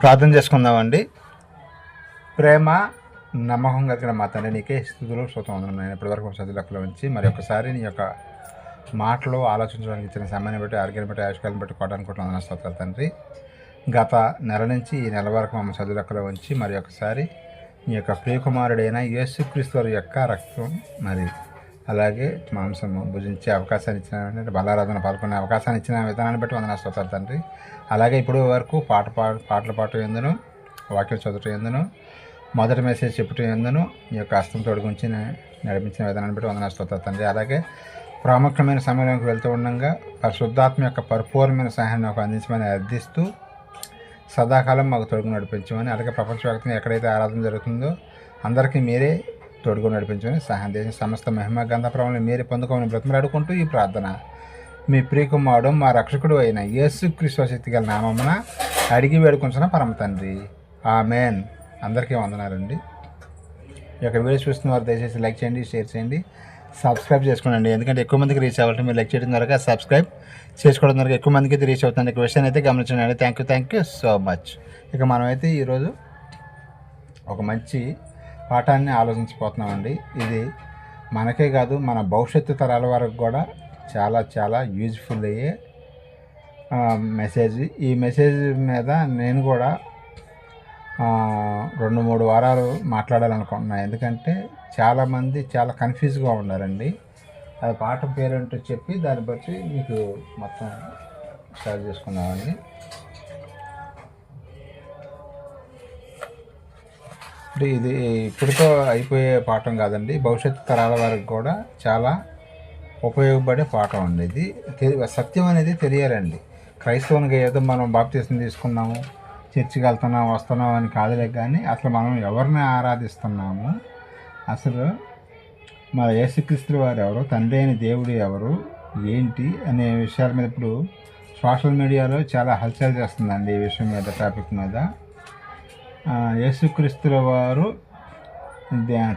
ప్రార్థన చేసుకుందామండి. ప్రేమ నమ్మకం కలిగిన మా తండ్రి, నీకే స్థుతులు స్తోత్రములు. నేను ఇప్పటివరకు చదువులక్కలో ఉంచి మరి ఒక్కసారి నీ యొక్క మాటలు ఆలోచించడానికి ఇచ్చిన సమయాన్ని బట్టి, ఆరోగ్యాన్ని బట్టి, ఆయుష్కాలను బట్టి కోటానికి వందనాలు స్తోత్రాలు తండ్రి. గత నెల నుంచి ఈ నెల వరకు మమ్మల్ని చదువులక్కలో ఉంచి మరి ఒక్కసారి నీ యొక్క ప్రియకుమారుడైన యేసుక్రీస్తు వారి యొక్క రక్తం మరి అలాగే మాంసము భుజించే అవకాశాన్ని ఇచ్చిన, బలారాధన పాల్గొనే అవకాశాన్ని ఇచ్చిన విధానాన్ని బట్టి వందనాలు స్తోత్రాలు తండ్రి. అలాగే ఇప్పుడు వరకు పాటలు పాడటం ఎందును, వాక్యం చదవటం ఎందును, మొదటి మెసేజ్ చెప్పటం ఎందును ఈ యొక్క హస్తం తోడుగుంచి నడిపించిన విధానాన్ని బట్టి వందనాలు స్తోత్రాలు తండ్రి. అలాగే ప్రాముఖ్యమైన సమయంలోకి వెళ్తూ ఉండగా పరిశుద్ధాత్మ యొక్క పరిపూర్ణమైన సహాయాన్ని నాకు అందించమని అర్థిస్తూ సదాకాలం మాకు తోడుగు నడిపించమని, అలాగే ప్రపంచవ్యాప్తంగా ఎక్కడైతే ఆరాధన జరుగుతుందో అందరికీ మీరే తోడుగు నడిపించమని సహాయం చేసి సమస్త మహిమ గంధప్రభులను మీరే పొందుకోమని బ్రతిమలాడుకుంటూ ఈ ప్రార్థన మీ ప్రియకుమారుడు మా రక్షకుడు అయిన యేసుక్రీస్తు శక్తి గల నామమున అడిగి వేడుకొంచున్న పరమ తండ్రి, ఆమేన్. అందరికీ వందనాలండి. ఈ యొక్క వీడియో చూస్తున్న వారు దయచేసి లైక్ చేయండి, షేర్ చేయండి, సబ్స్క్రైబ్ చేసుకోండి. ఎందుకంటే ఎక్కువ మందికి రీచ్ అవ్వాలంటే మీరు లైక్ చేయడం ద్వారా, సబ్స్క్రైబ్ చేసుకోవడం ద్వారా ఎక్కువ మందికి రీచ్ అవుతుంది. ఈ విషయాన్ని అయితే గమనించండి. Thank you so much. ఇక మనమైతే ఈరోజు ఒక మంచి పాఠాన్ని ఆలోచించిపోతున్నామండి. ఇది మనకే కాదు, మన భవిష్యత్తు తరాల వరకు కూడా చాలా చాలా యూజ్ఫుల్ అయ్యే మెసేజ్. ఈ మెసేజ్ మీద నేను కూడా 2-3 వారాలు మాట్లాడాలనుకుంటున్నాను. ఎందుకంటే చాలామంది చాలా కన్ఫ్యూజ్గా ఉన్నారండి. అది పాఠం పేరేంటో చెప్పి దాన్ని బట్టి మీకు మొత్తం స్టార్ట్ చేసుకుందామండి. అంటే ఇది ఇప్పటితో అయిపోయే పాఠం కాదండి, భవిష్యత్తు తరాల వరకు కూడా చాలా ఉపయోగపడే పాఠం అండి. ఇది సత్యం అనేది తెలియాలండి. క్రైస్తవునికి ఏదో మనం బాప్తీసం తీసుకున్నాము, చర్చికి వస్తున్నాం అని కాదులే, కానీ అసలు మనం ఎవరిని ఆరాధిస్తున్నాము, అసలు మన యేసుక్రీస్తు వారు ఎవరు, తండ్రి అయిన దేవుడు ఎవరు, ఏంటి అనే విషయాల మీద ఇప్పుడు సోషల్ మీడియాలో చాలా హల్చల్ చేస్తుందండి. ఈ విషయం మీద, టాపిక్ మీద. యేసుక్రీస్తుల వారు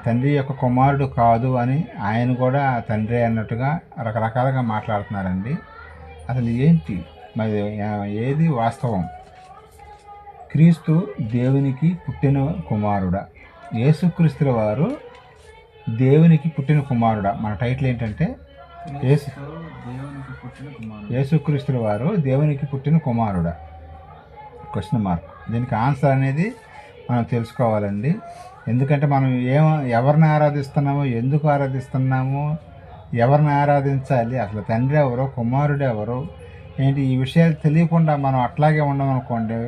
తండ్రి యొక్క కుమారుడు కాదు అని, ఆయన కూడా తండ్రి అన్నట్టుగా రకరకాలుగా మాట్లాడుతున్నారండి. అసలు ఏంటి మరి, ఏది వాస్తవం? క్రీస్తు దేవునికి పుట్టిన కుమారుడా? యేసుక్రీస్తుల వారు దేవునికి పుట్టిన కుమారుడా? మన టైటిల్ ఏంటంటే యేసుక్రీస్తుల వారు దేవునికి పుట్టిన కుమారుడా? Question mark. దీనికి ఆన్సర్ అనేది మనం తెలుసుకోవాలండి. ఎందుకంటే మనం ఎవరిని ఆరాధిస్తున్నామో, ఎందుకు ఆరాధిస్తున్నామో, ఎవరిని ఆరాధించాలి, అసలు తండ్రి ఎవరో, కుమారుడు ఎవరు, ఏంటి, ఈ విషయాలు తెలియకుండా మనం అట్లాగే ఉండమనుకోండి,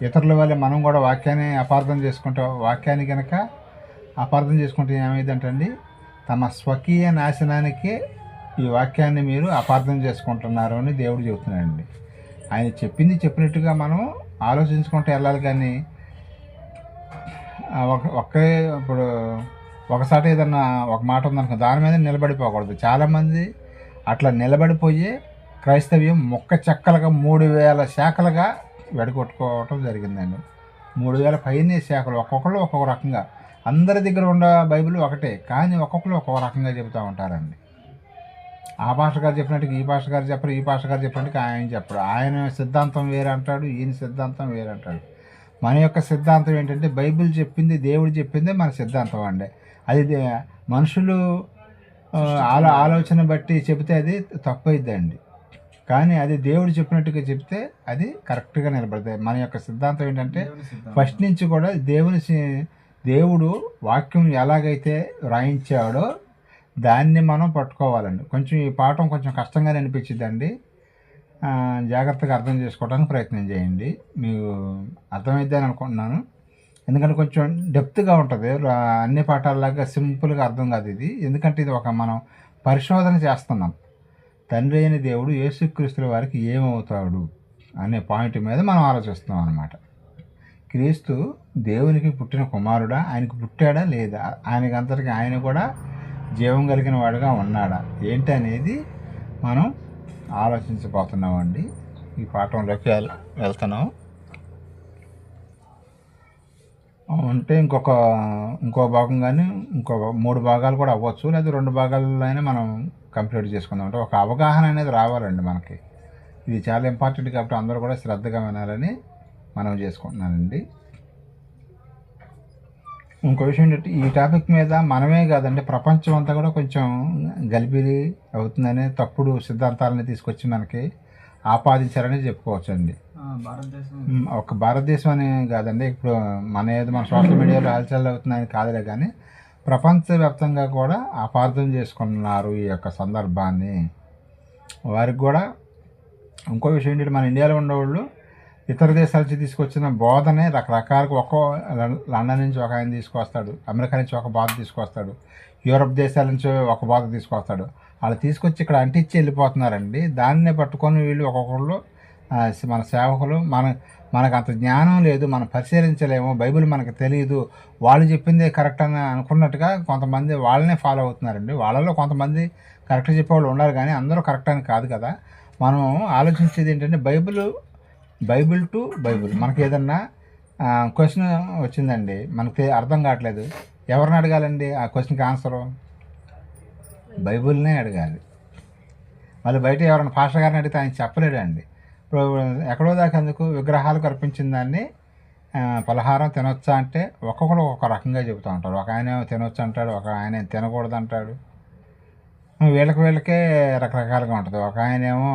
ఇతరుల వల్ల మనం కూడా వాక్యాన్ని అపార్థం చేసుకుంటాం. వాక్యాన్ని కనుక అపార్థం చేసుకుంటే ఏమైందంటండి, తమ స్వకీయ నాశనానికే ఈ వాక్యాన్ని మీరు అపార్థం చేసుకుంటున్నారు అని దేవుడు చెబుతున్నాడండి. ఆయన చెప్పింది చెప్పినట్టుగా మనం ఆలోచించుకుంటూ వెళ్ళాలి, కానీ ఇప్పుడు ఒకసారి ఏదన్నా ఒక మాట ఉందనుకో, దాని మీద నిలబడిపోకూడదు. చాలామంది అట్లా నిలబడిపోయి క్రైస్తవ్యం మొక్క చెక్కలుగా 3000 శాఖలుగా వెడగొట్టుకోవటం జరిగిందండి. 3000 పైనే శాఖలు, ఒక్కొక్కరు ఒక్కొక్క రకంగా. అందరి దగ్గర ఉన్న బైబిల్ ఒకటే, కానీ ఒక్కొక్కరు ఒక్కొక్క రకంగా చెబుతూ ఉంటారండి. ఆ భాష గారు చెప్పినట్టుగా ఈ భాష గారు చెప్పరు, ఈ భాష గారు చెప్పినట్టుగా ఆయన చెప్పరు. ఆయన సిద్ధాంతం వేరే అంటాడు, ఈయన సిద్ధాంతం వేరే అంటాడు. మన యొక్క సిద్ధాంతం ఏంటంటే బైబిల్ చెప్పింది, దేవుడు చెప్పిందే మన సిద్ధాంతం అండి. అది మనుషులు ఆలోచన బట్టి చెబితే అది తప్పు అయిద్దండి. కానీ అది దేవుడు చెప్పినట్టుగా చెప్తే అది కరెక్ట్గా నిలబడుతుంది. మన యొక్క సిద్ధాంతం ఏంటంటే ఫస్ట్ నుంచి కూడా దేవుడు వాక్యం ఎలాగైతే వ్రాయించాడో దాన్ని మనం పట్టుకోవాలండి. కొంచెం ఈ పాఠం కొంచెం కష్టంగానే అనిపించిందండి. జాగ్రత్తగా అర్థం చేసుకోవడానికి ప్రయత్నం చేయండి. మీకు అర్థమైద్దని అనుకుంటున్నాను. ఎందుకంటే కొంచెం డెప్త్గా ఉంటుంది, అన్ని పాఠాలలాగా సింపుల్గా అర్థం కాదు ఇది. ఎందుకంటే ఇది మనం పరిశోధన చేస్తున్నాం. తండ్రి అయిన దేవుడు యేసుక్రీస్తుల వారికి ఏమవుతాడు అనే పాయింట్ మీద మనం ఆలోచిస్తున్నాం అన్నమాట. క్రీస్తు దేవునికి పుట్టిన కుమారుడా, ఆయనకు పుట్టాడా లేదా, ఆయనకంతటికి ఆయన కూడా జీవం కలిగిన వాడుగా ఉన్నాడా, ఏంటి అనేది మనం ఆలోచించబోతున్నామండి. ఈ పాఠంలోకి వెళ్తున్నాం. అంటే ఇంకో భాగం కానీ ఇంకో 3 భాగాలు కూడా అవ్వచ్చు, లేదా 2 భాగాల్లో అయినా మనం కంప్లీట్ చేసుకుందాం. అంటే ఒక అవగాహన అనేది రావాలండి మనకి. ఇది చాలా ఇంపార్టెంట్ కాబట్టి అందరూ కూడా శ్రద్ధగా వినాలని మనం చేసుకుంటున్నానండి. ఇంకో విషయం ఏంటంటే ఈ టాపిక్ మీద మనమే కాదండి, ప్రపంచం అంతా కూడా కొంచెం గలిబిలి అవుతుందనే తప్పుడు సిద్ధాంతాలని తీసుకొచ్చి మనకి ఆపాదించారని చెప్పుకోవచ్చు అండి. ఒక భారతదేశం అని కాదండి, ఇప్పుడు మన సోషల్ మీడియాలో హల్చల్ అవుతుందని కాదులే, కానీ ప్రపంచవ్యాప్తంగా కూడా అపార్థం చేసుకున్నారు ఈ యొక్క సందర్భాన్ని. వారికి కూడా ఇంకో విషయం ఏంటంటే, మన ఇండియాలో ఉండేవాళ్ళు ఇతర దేశాల నుంచి తీసుకొచ్చిన బోధనే రకరకాలుగా లండన్ నుంచి ఒక ఆయన తీసుకొస్తాడు, అమెరికా నుంచి ఒక బాధ తీసుకొస్తాడు, యూరప్ దేశాల నుంచి ఒక బాధ తీసుకొస్తాడు. వాళ్ళు తీసుకొచ్చి ఇక్కడ అంటించి వెళ్ళిపోతున్నారండి. దాన్నే పట్టుకొని వీళ్ళు ఒక్కొక్కళ్ళు మన సేవకులు మనకు అంత జ్ఞానం లేదు, మనం పరిశీలించలేము, బైబిల్ మనకు తెలియదు, వాళ్ళు చెప్పిందే కరెక్ట్ అని అనుకున్నట్టుగా కొంతమంది వాళ్ళనే ఫాలో అవుతున్నారండి. వాళ్ళలో కొంతమంది కరెక్ట్ చెప్పేవాళ్ళు ఉండాలి, కానీ అందరూ కరెక్ట్ అని కాదు కదా. మనం ఆలోచించేది ఏంటంటే, బైబిల్ టు బైబిల్ మనకి ఏదన్నా క్వశ్చన్ వచ్చిందండి, మనకి అర్థం కావట్లేదు, ఎవరిని అడగాలండి ఆ క్వశ్చన్కి ఆన్సరు? బైబిల్నే అడగాలి. మళ్ళీ బయట ఎవరైనా పాస్టర్ గారిని అడిగితే ఆయన చెప్పలేడు అండి. ఇప్పుడు ఎక్కడో దాకా అందుకు విగ్రహాలు కల్పించిన దాన్ని పలహారం తినొచ్చా అంటే ఒక్కొక్కరు ఒక్కొక్క రకంగా చెబుతూ ఉంటారు. ఒక ఆయన తినొచ్చు అంటాడు, ఒక ఆయన తినకూడదు అంటాడు. వీళ్ళకే రకరకాలుగా ఉంటుంది. ఒక ఆయన ఏమో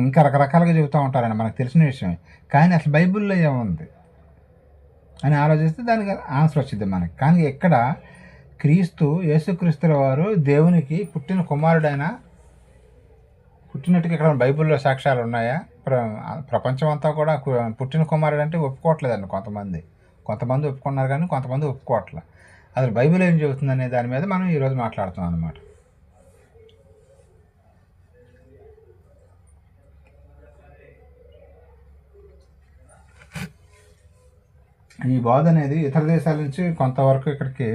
ఇంకా రకరకాలుగా చెబుతూ ఉంటారండి, మనకు తెలిసిన విషయమే. కానీ అసలు బైబిల్లో ఏముంది అని ఆలోచిస్తే దానికి ఆన్సర్ వచ్చింది మనకి. కానీ ఎక్కడ యేసుక్రీస్తుల వారు దేవునికి పుట్టిన కుమారుడైన పుట్టినట్టుగా ఇక్కడ బైబిల్లో సాక్ష్యాలు ఉన్నాయా? ప్రపంచం అంతా కూడా పుట్టిన కుమారుడు అంటే ఒప్పుకోవట్లేదండి. కొంతమంది ఒప్పుకున్నారు, కానీ కొంతమంది ఒప్పుకోవట్లేదు. అసలు బైబిల్ ఏం చెబుతుందనే దాని మీద మనం ఈరోజు మాట్లాడుతున్నాం అన్నమాట. ఈ బోధ అనేది ఇతర దేశాల నుంచి కొంతవరకు ఇక్కడికి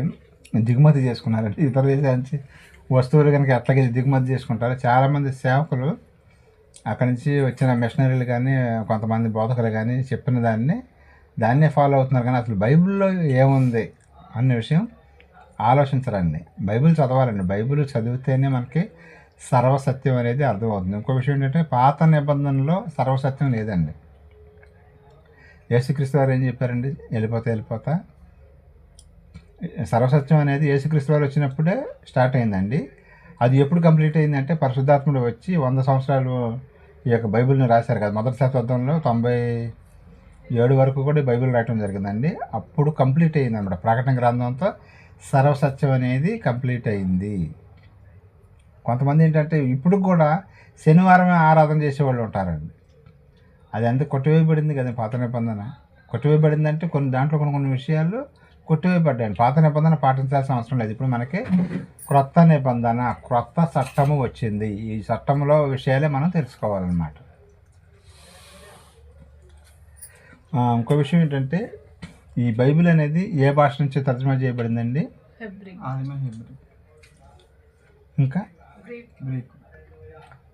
దిగుమతి చేసుకున్నారండి. ఇతర దేశాల నుంచి వస్తువులు కనుక ఎట్లాగే దిగుమతి చేసుకుంటారు. చాలామంది సేవకులు అక్కడి నుంచి వచ్చిన మిషనరీలు కానీ కొంతమంది బోధకులు కానీ చెప్పిన దాన్నే ఫాలో అవుతున్నారు. కానీ అసలు బైబిల్లో ఏముంది అనే విషయం ఆలోచించరండి. బైబిల్ చదవాలండి. బైబిల్ చదివితేనే మనకి సర్వసత్యం అనేది అర్థమవుతుంది. ఇంకో విషయం ఏంటంటే, పాత నిబంధనలో సర్వసత్యం లేదండి. యేసుక్రీస్తు వారు ఏం చెప్పారండి? వెళ్ళిపోతా సర్వసత్యం అనేది యేసుక్రీస్తు వారు వచ్చినప్పుడే స్టార్ట్ అయిందండి. అది ఎప్పుడు కంప్లీట్ అయిందంటే, పరిశుద్ధాత్ముడు వచ్చి 100 సంవత్సరాలు ఈ యొక్క బైబిల్ని రాశారు కదా. మొదటి శతాబ్దంలో 97 వరకు కూడా బైబిల్ రాయటం జరిగిందండి. అప్పుడు కంప్లీట్ అయింది అన్నమాట. ప్రకటన గ్రంథంతో సర్వసత్యం అనేది కంప్లీట్ అయింది. కొంతమంది ఏంటంటే ఇప్పుడు కూడా శనివారమే ఆరాధన చేసేవాళ్ళు ఉంటారండి. అది అంతా కొట్టివేయబడింది కదా. పాత నిబంధన కొట్టివేయబడిందంటే దాంట్లో కొన్ని విషయాలు కొట్టివేయబడ్డాయి. పాత నిబంధన పాటించాల్సిన అవసరం లేదు. ఇప్పుడు మనకి క్రొత్త నిబంధన, క్రొత్త చట్టము వచ్చింది. ఈ చట్టంలో విషయాలే మనం తెలుసుకోవాలన్నమాట. ఇంకో విషయం ఏంటంటే, ఈ బైబిల్ అనేది ఏ భాష నుంచి తర్జుమా చేయబడిందండి? ఇంకా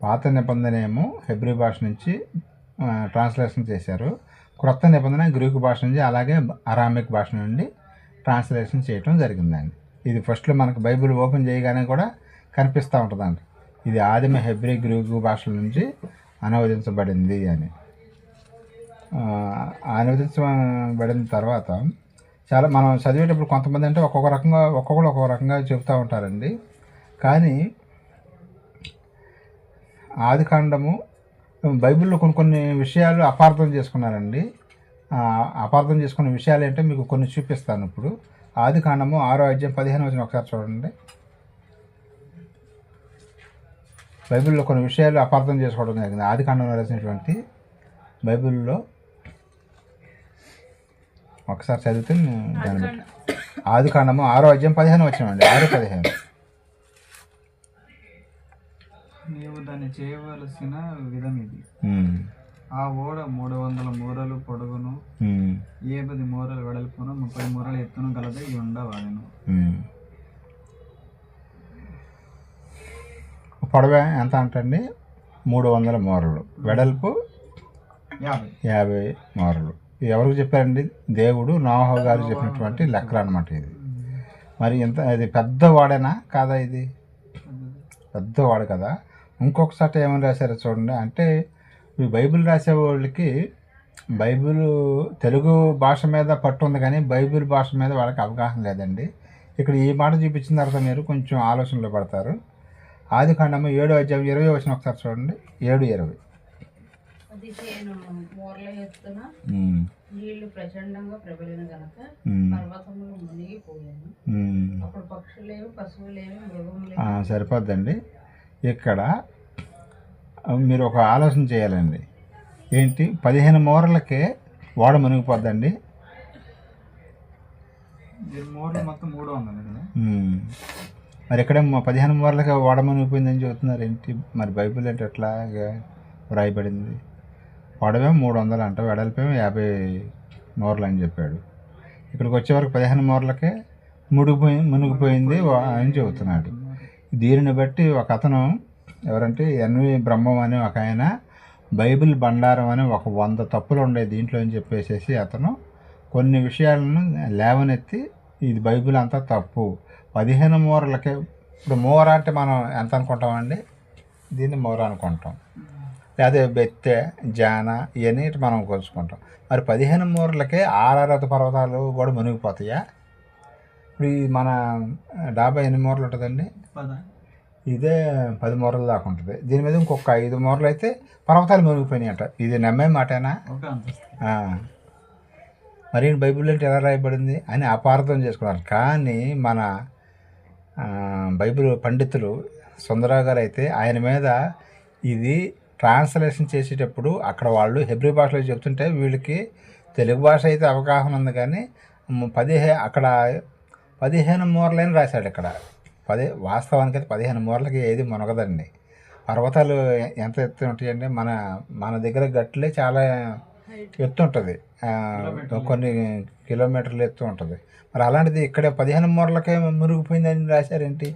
పాత నిబంధన ఏమో హెబ్రీ భాష నుంచి ట్రాన్స్లేషన్ చేశారు. క్రొత్త నిబంధన గ్రీకు భాష నుంచి, అలాగే అరామిక్ భాష నుండి ట్రాన్స్లేషన్ చేయటం జరిగిందండి. ఇది ఫస్ట్లో మనకు బైబిల్ ఓపెన్ చేయగానే కూడా కనిపిస్తూ ఉంటుందండి, ఇది ఆదిమ హెబ్రీ గ్రీకు భాషల నుంచి అనువదించబడింది అని. అనువదించబడిన తర్వాత చాలా మనం చదివేటప్పుడు కొంతమంది అంటే ఒక్కొక్కరు రకంగా చెబుతూ ఉంటారండి. కానీ ఆదికాండము బైబిల్లో కొన్ని విషయాలు అపార్థం చేసుకున్నారండి. అపార్థం చేసుకున్న విషయాలు ఏంటో మీకు కొన్ని చూపిస్తాను ఇప్పుడు. ఆదికాండము 6వ అధ్యాయం 15వ వచనం ఒకసారి చూడండి. బైబిల్లో కొన్ని విషయాలు అపార్థం చేసుకోవడం జరిగింది. ఆదికాండంలో రాసినటువంటి బైబిల్లో ఒకసారి చదివితే దాన్ని బట్టి. ఆదికాండము 6వ అధ్యాయం 15వ వచనం అండి. 6:15. నీవు దాన్ని చేయవలసిన విధం ఇది. ఆ ఓడ 300 మూరలు పొడవును, 70 మూరలు వెడల్పును, 30 మూరలు ఎత్తును గలదై ఉండవాలను. పొడవ ఎంత అంటండి? 300 మూరలు, వెడల్పు 50 మూరలు. ఎవరికి చెప్పారండి? దేవుడు నోవహు గారు చెప్పినటువంటి లెక్కలు అనమాట ఇది. మరి ఇది పెద్దవాడేనా కాదా? ఇది పెద్దవాడు కదా. ఇంకొకసారి ఏమని రాశారో చూడండి. అంటే ఈ బైబిల్ రాసే వాళ్ళకి బైబిల్ తెలుగు భాష మీద పట్టు ఉంది కానీ బైబిల్ భాష మీద వాళ్ళకి అవగాహన లేదండి. ఇక్కడ ఈ మాట చూపించిన తర్వాత మీరు కొంచెం ఆలోచనలో పడతారు. ఆదికాండము 7:20 వచ్చిన ఒకసారి చూడండి. 7:20. మూరల ఎత్తున నీళ్లు ప్రచండంగా ప్రబలిన గనక పర్వతములు మునిగిపోయాను. అప్పుడు పక్షులేవి, పశువులేవి, మృగములేవి. సరిపోద్దండి. ఇక్కడ మీరు ఒక ఆలోచన చేయాలండి. ఏంటి 15 మూరలకే ఓడ మునిగిపోద్దండి. మూరలు మొత్తం 300 కదా. మరి ఇక్కడ 15 మూరలకే ఓడ మునిగిపోయిందని చెబుతున్నారు ఏంటి? మరి బైబిల్ అంటే ఎట్లాగా వ్రాయబడింది? పొడవేమో 300 అంట, వెడల్పేమో 50 మూరలు అని చెప్పాడు. ఇక్కడికి వచ్చేవరకు 15 మూరలకే మునిగిపోయింది అని చెబుతున్నాడు. దీనిని బట్టి ఒక అతను ఎవరంటే ఎన్వి బ్రహ్మం అనే ఒక ఆయన బైబిల్ బండారం అని ఒక 100 తప్పులు ఉండే దీంట్లో అని చెప్పేసి అతను కొన్ని విషయాలను లేవనెత్తి ఇది బైబిల్ అంతా తప్పు, 15 మూరలకే. ఇప్పుడు మూర అంటే మనం ఎంత అనుకుంటామండి? దీన్ని మూర అనుకుంటాం, లేదా బెత్తె, జాన ఇవన్నీ మనం కొలుచుకుంటాం. మరి 15 మూరలకే ఆరారత పర్వతాలు కూడా మునిగిపోతాయా? ఇప్పుడు ఈ మన డాబా ఎన్ని మూరలు ఉంటుందండి? ఇదే 10 మూరలు దాకా ఉంటుంది. దీని మీద ఇంకొక 5 మూరలు అయితే పర్వతాలు మునిగిపోయినాయి అంట. ఇది నమ్మే మాటేనా? మరి బైబిల్ అంటే ఎలా రాయబడింది అని అపార్థం చేసుకున్నారు. కానీ మన బైబిల్ పండితులు సుందరరావు గారు అయితే ఆయన మీద ఇది ట్రాన్స్లేషన్ చేసేటప్పుడు అక్కడ వాళ్ళు హెబ్రీ భాషలో చెప్తుంటే వీళ్ళకి తెలుగు భాష అయితే అవగాహన ఉంది కానీ అక్కడ 15 మూరలని రాశాడు. ఇక్కడ వాస్తవానికి అయితే 15 మూరలకి ఏది మునగదండి. పర్వతాలు ఎంత ఎత్తు ఉంటాయండి? మన దగ్గర గట్లే చాలా ఎత్తు ఉంటుంది, కొన్ని కిలోమీటర్లు ఎత్తు ఉంటుంది. మరి అలాంటిది ఇక్కడ 15 మూరలకే మునిగిపోయిందని రాశారేంటి?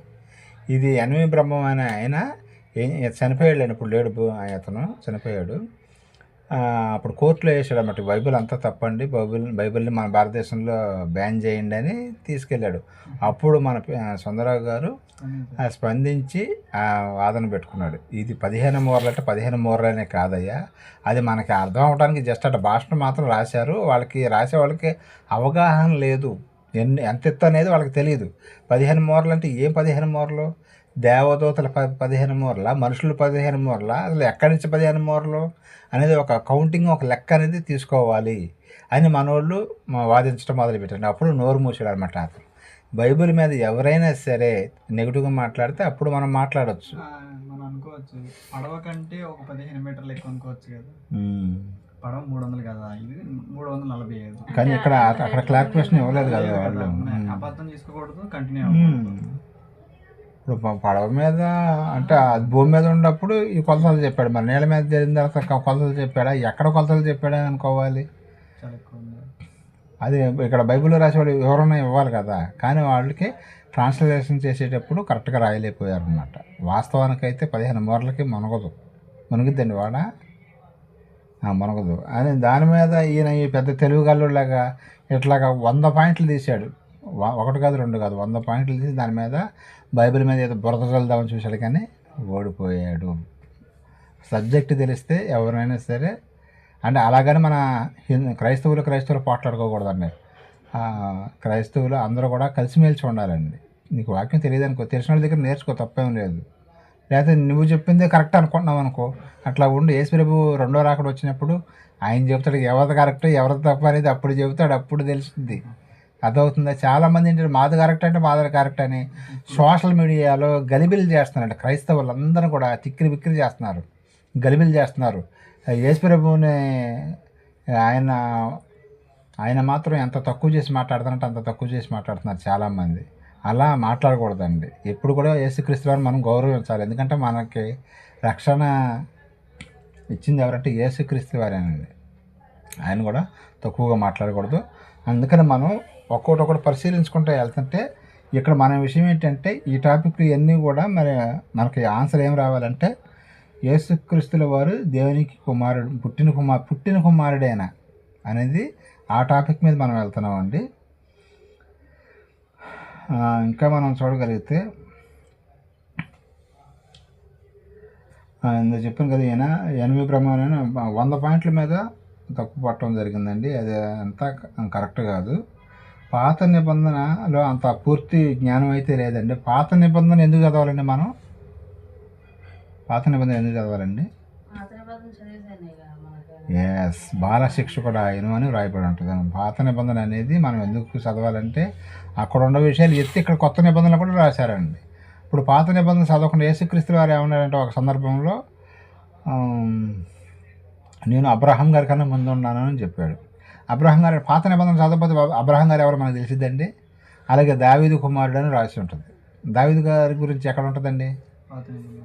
ఇది ఎన్వి బ్రహ్మం అని ఆయన చనిపోయాడు. ఇప్పుడు లేడు, అతను చనిపోయాడు. అప్పుడు కోర్టులో వేసాడు అన్నమాట. బైబిల్ అంతా తప్పండి, బైబిల్ని మన భారతదేశంలో బ్యాన్ చేయండి అని తీసుకెళ్ళాడు. అప్పుడు మన సుందరరావు గారు స్పందించి వాదన పెట్టుకున్నాడు. ఇది 15 మూరలు అంటే 15 మూరలనే కాదయ్యా, అది మనకి అర్థం అవడానికి జస్ట్ అట్లా భాషను మాత్రం రాశారు. రాసే వాళ్ళకి అవగాహన లేదు, ఎంత ఎత్తు అనేది వాళ్ళకి తెలియదు. 15 మూరలు అంటే ఏం 15 మూరలు? దేవదూతల 15 మూరల, మనుషులు 15 మూరల, అసలు ఎక్కడి నుంచి 15 మూరలు అనేది ఒక కౌంటింగ్, ఒక లెక్క అనేది తీసుకోవాలి అని మనోళ్ళు వాదించడం మొదలుపెట్టండి. అప్పుడు నోరు మూసాడు అనమాట. అతను బైబిల్ మీద ఎవరైనా సరే నెగిటివ్గా మాట్లాడితే అప్పుడు మనం మాట్లాడవచ్చు. మనం అనుకోవచ్చు పడవ కంటే ఒక 15 మీటర్లు ఎక్కువ అనుకోవచ్చు కదా. పడవ 300 కదా, ఇది 345. కానీ అక్కడ క్లారిఫికేషన్ ఇవ్వలేదు కదా వాళ్ళు. అబద్ధం చేసుకోకూడదు, కంటిన్యూ. ఇప్పుడు పడవ మీద అంటే భూమి మీద ఉన్నప్పుడు ఈ కొలతలు చెప్పాడు, మరి నీళ్ళ మీద జరిగిన తర్వాత కొలతలు చెప్పాడా? ఎక్కడ కొలతలు చెప్పాడా అనుకోవాలి. అది ఇక్కడ బైబిల్లో రాసేవాడు వివరణ ఇవ్వాలి కదా, కానీ వాళ్ళకి ట్రాన్స్లేషన్ చేసేటప్పుడు కరెక్ట్గా రాయలేకపోయారు అనమాట. వాస్తవానికైతే 15 మూరలకి మునుగుద్దండి వాడ, మునగదు అని. దాని మీద ఈయన ఈ పెద్ద తెలుగు గల్లులాగా ఇట్లాగా 100 పాయింట్లు తీశాడు. 1 కాదు 2 కాదు, 100 పాయింట్లు తీసి దాని మీద బైబిల్ మీద ఏదో బురద చల్దామని చూశాడు కానీ ఓడిపోయాడు. సబ్జెక్ట్ తెలిస్తే ఎవరైనా సరే అంటే అలాగని మన క్రైస్తవులు పోట్లాడుకోకూడదండి. క్రైస్తవులు అందరూ కూడా కలిసిమెలిసి ఉండాలండి. నీకు వాక్యం తెలియదు అనుకో, తెలిసిన వాళ్ళ దగ్గర నేర్చుకో, తప్పేం లేదు. లేకపోతే నువ్వు చెప్పిందే కరెక్ట్ అనుకుంటున్నావు అనుకో, అట్లా ఉండి యేసు ప్రభు రెండో రాకడ వచ్చినప్పుడు ఆయన చెబుతాడు ఎవరిది కరెక్ట్ ఎవరిది తప్పు అనేది అప్పుడు చెబుతాడు, అప్పుడు తెలుస్తుంది. అదవుతుందా? చాలామంది ఏంటంటే మాది కరెక్ట్ అంటే మాది కరెక్ట్ అని సోషల్ మీడియాలో గలిబిలు చేస్తున్నారంట. క్రైస్తవులు అందరూ కూడా తిక్కిరి బిక్కిరి చేస్తున్నారు, గలిబిలు చేస్తున్నారు. యేసు ప్రభువుని ఆయన మాత్రం ఎంత తక్కువ చేసి మాట్లాడుతారంటే అంత తక్కువ చేసి మాట్లాడుతున్నారు చాలామంది. అలా మాట్లాడకూడదండి. ఎప్పుడు కూడా యేసుక్రీస్తు వారిని మనం గౌరవించాలి. ఎందుకంటే మనకి రక్షణ ఇచ్చింది ఎవరంటే యేసుక్రీస్తు వారేనండి. ఆయన కూడా తక్కువగా మాట్లాడకూడదు. అందుకని మనం ఒక్కొక్కటి పరిశీలించుకుంటూ వెళ్తుంటే ఇక్కడ మన విషయం ఏంటంటే ఈ టాపిక్లు ఇవన్నీ కూడా మరి మనకి ఆన్సర్ ఏం రావాలంటే యేసుక్రీస్తుల వారు దేవునికి కుమారుడు, పుట్టిన కుమారుడేనా అనేది ఆ టాపిక్ మీద మనం వెళ్తున్నామండి. ఇంకా మనం చూడగలిగితే ఇందులో చెప్పాను కదా, ఈయన 8 ప్రమాణాలు 100 పాయింట్ల మీద తప్పు పట్టడం జరిగిందండి. అది అంతా కరెక్ట్ కాదు. పాత నిబంధనలో అంత పూర్తి జ్ఞానం అయితే లేదండి. పాత నిబంధన ఎందుకు చదవాలండి మనం? పాత నిబంధన ఎందుకు చదవాలండి? ఎస్, బాలశిక్షకుడు ఆయన అని వ్రాయబడి ఉంటుంది. పాత నిబంధన అనేది మనం ఎందుకు చదవాలంటే అక్కడ ఉన్న విషయాలు ఎత్తి ఇక్కడ కొత్త నిబంధనలు కూడా రాశారండి. ఇప్పుడు పాత నిబంధన చదవకుండా యేసుక్రీస్తు వారు ఏమన్నారంటే ఒక సందర్భంలో నేను అబ్రహాం గారి కన్నా ముందు ఉన్నాను అని చెప్పాడు. అబ్రహాం గారు పాత నిబంధన చదవకపోతే అబ్రహాం గారు ఎవరు మనకు తెలిసిద్దండి. అలాగే దావీదు కుమారుడు అని రాసి ఉంటుంది. దావీదు గారి గురించి ఎక్కడ ఉంటుందండి?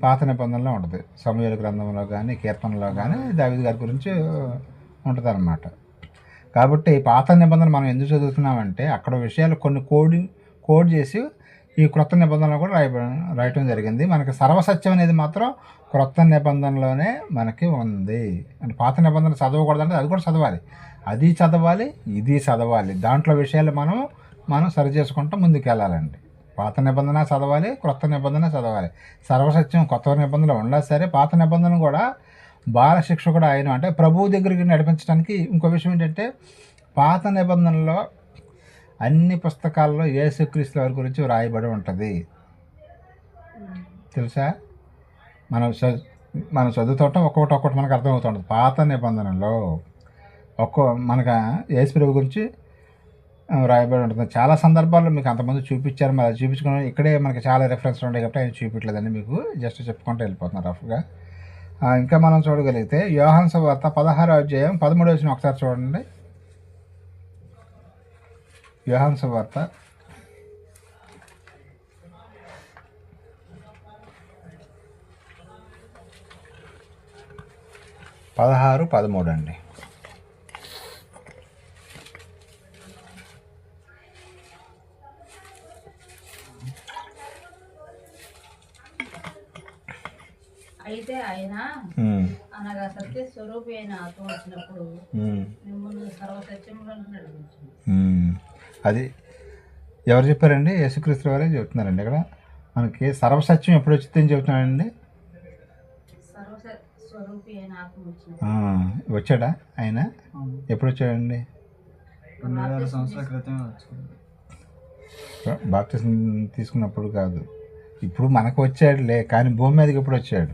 పాత నిబంధనలో ఉంటుంది. సమూయేలు గ్రంథంలో కానీ కీర్తనలో కానీ దావీదు గారి గురించి ఉంటుంది అన్నమాట. కాబట్టి పాత నిబంధన మనం ఎందుకు చదువుతున్నామంటే అక్కడ విషయాలు కొన్ని కోడ్ చేసి ఈ క్రొత్త నిబంధనలు కూడా రాయటం జరిగింది. మనకి సర్వసత్యం అనేది మాత్రం క్రొత్త నిబంధనలోనే మనకి ఉంది. అంటే పాత నిబంధన చదవకూడదంటే అది కూడా చదవాలి, అది చదవాలి, ఇది చదవాలి. దాంట్లో విషయాలు మనం సరి చేసుకుంటూ ముందుకు వెళ్ళాలండి. పాత నిబంధన చదవాలి, క్రొత్త నిబంధన చదవాలి. సర్వసత్యం కొత్త నిబంధనలు ఉన్నా సరే పాత నిబంధన కూడా బాలశిక్షకుడు ఆయన అంటే ప్రభువు దగ్గరికి నడిపించడానికి. ఇంకో విషయం ఏంటంటే పాత నిబంధనలో అన్ని పుస్తకాల్లో యేసుక్రీస్తు వారి గురించి వ్రాయబడి ఉంటుంది. తెలుసా? మనం చదువుతుంటాం, ఒక్కొక్కటి మనకు అర్థమవుతుంటుంది. పాత నిబంధనలో మనకు యేసు ప్రభు గురించి రాయబడి ఉంటుంది. చాలా సందర్భాల్లో మీకు అంతమంది చూపించారు, మరి అది చూపించుకుని ఇక్కడే మనకి చాలా రెఫరెన్స్లు ఉంటాయి కాబట్టి ఆయన చూపించలేదండి. మీకు జస్ట్ చెప్పుకుంటూ వెళ్ళిపోతున్నారు రఫ్గా. ఇంకా మనం చూడగలిగితే యోహాను సువార్త 16వ అధ్యాయం 13వ వచనం ఒకసారి చూడండి. యోహాను సువార్త 16:13 అండి. అయితే ఆయన అనగా సత్య స్వరూపి అయిన ఆత్మ వచ్చినప్పుడు మిమ్మల్ని సర్వసత్యంలో నడిపించింది. అది ఎవరు చెప్పారండి? యేసుక్రీస్తు వారే చెబుతున్నారండి. ఇక్కడ మనకి సర్వసత్యం ఎప్పుడు వచ్చిందని చెబుతున్నాడండి. సర్వస్వరూపి అయిన ఆత్మ వచ్చినప్పుడు వచ్చాడా ఆయన? ఎప్పుడు వచ్చాడండి? 2000 సంవత్సరాల క్రితం వచ్చాడు. బాప్తిసం తీసుకున్నప్పుడు కాదు, ఇప్పుడు మనకు వచ్చాడులే. కానీ భూమి మీదకి ఎప్పుడు వచ్చాడు?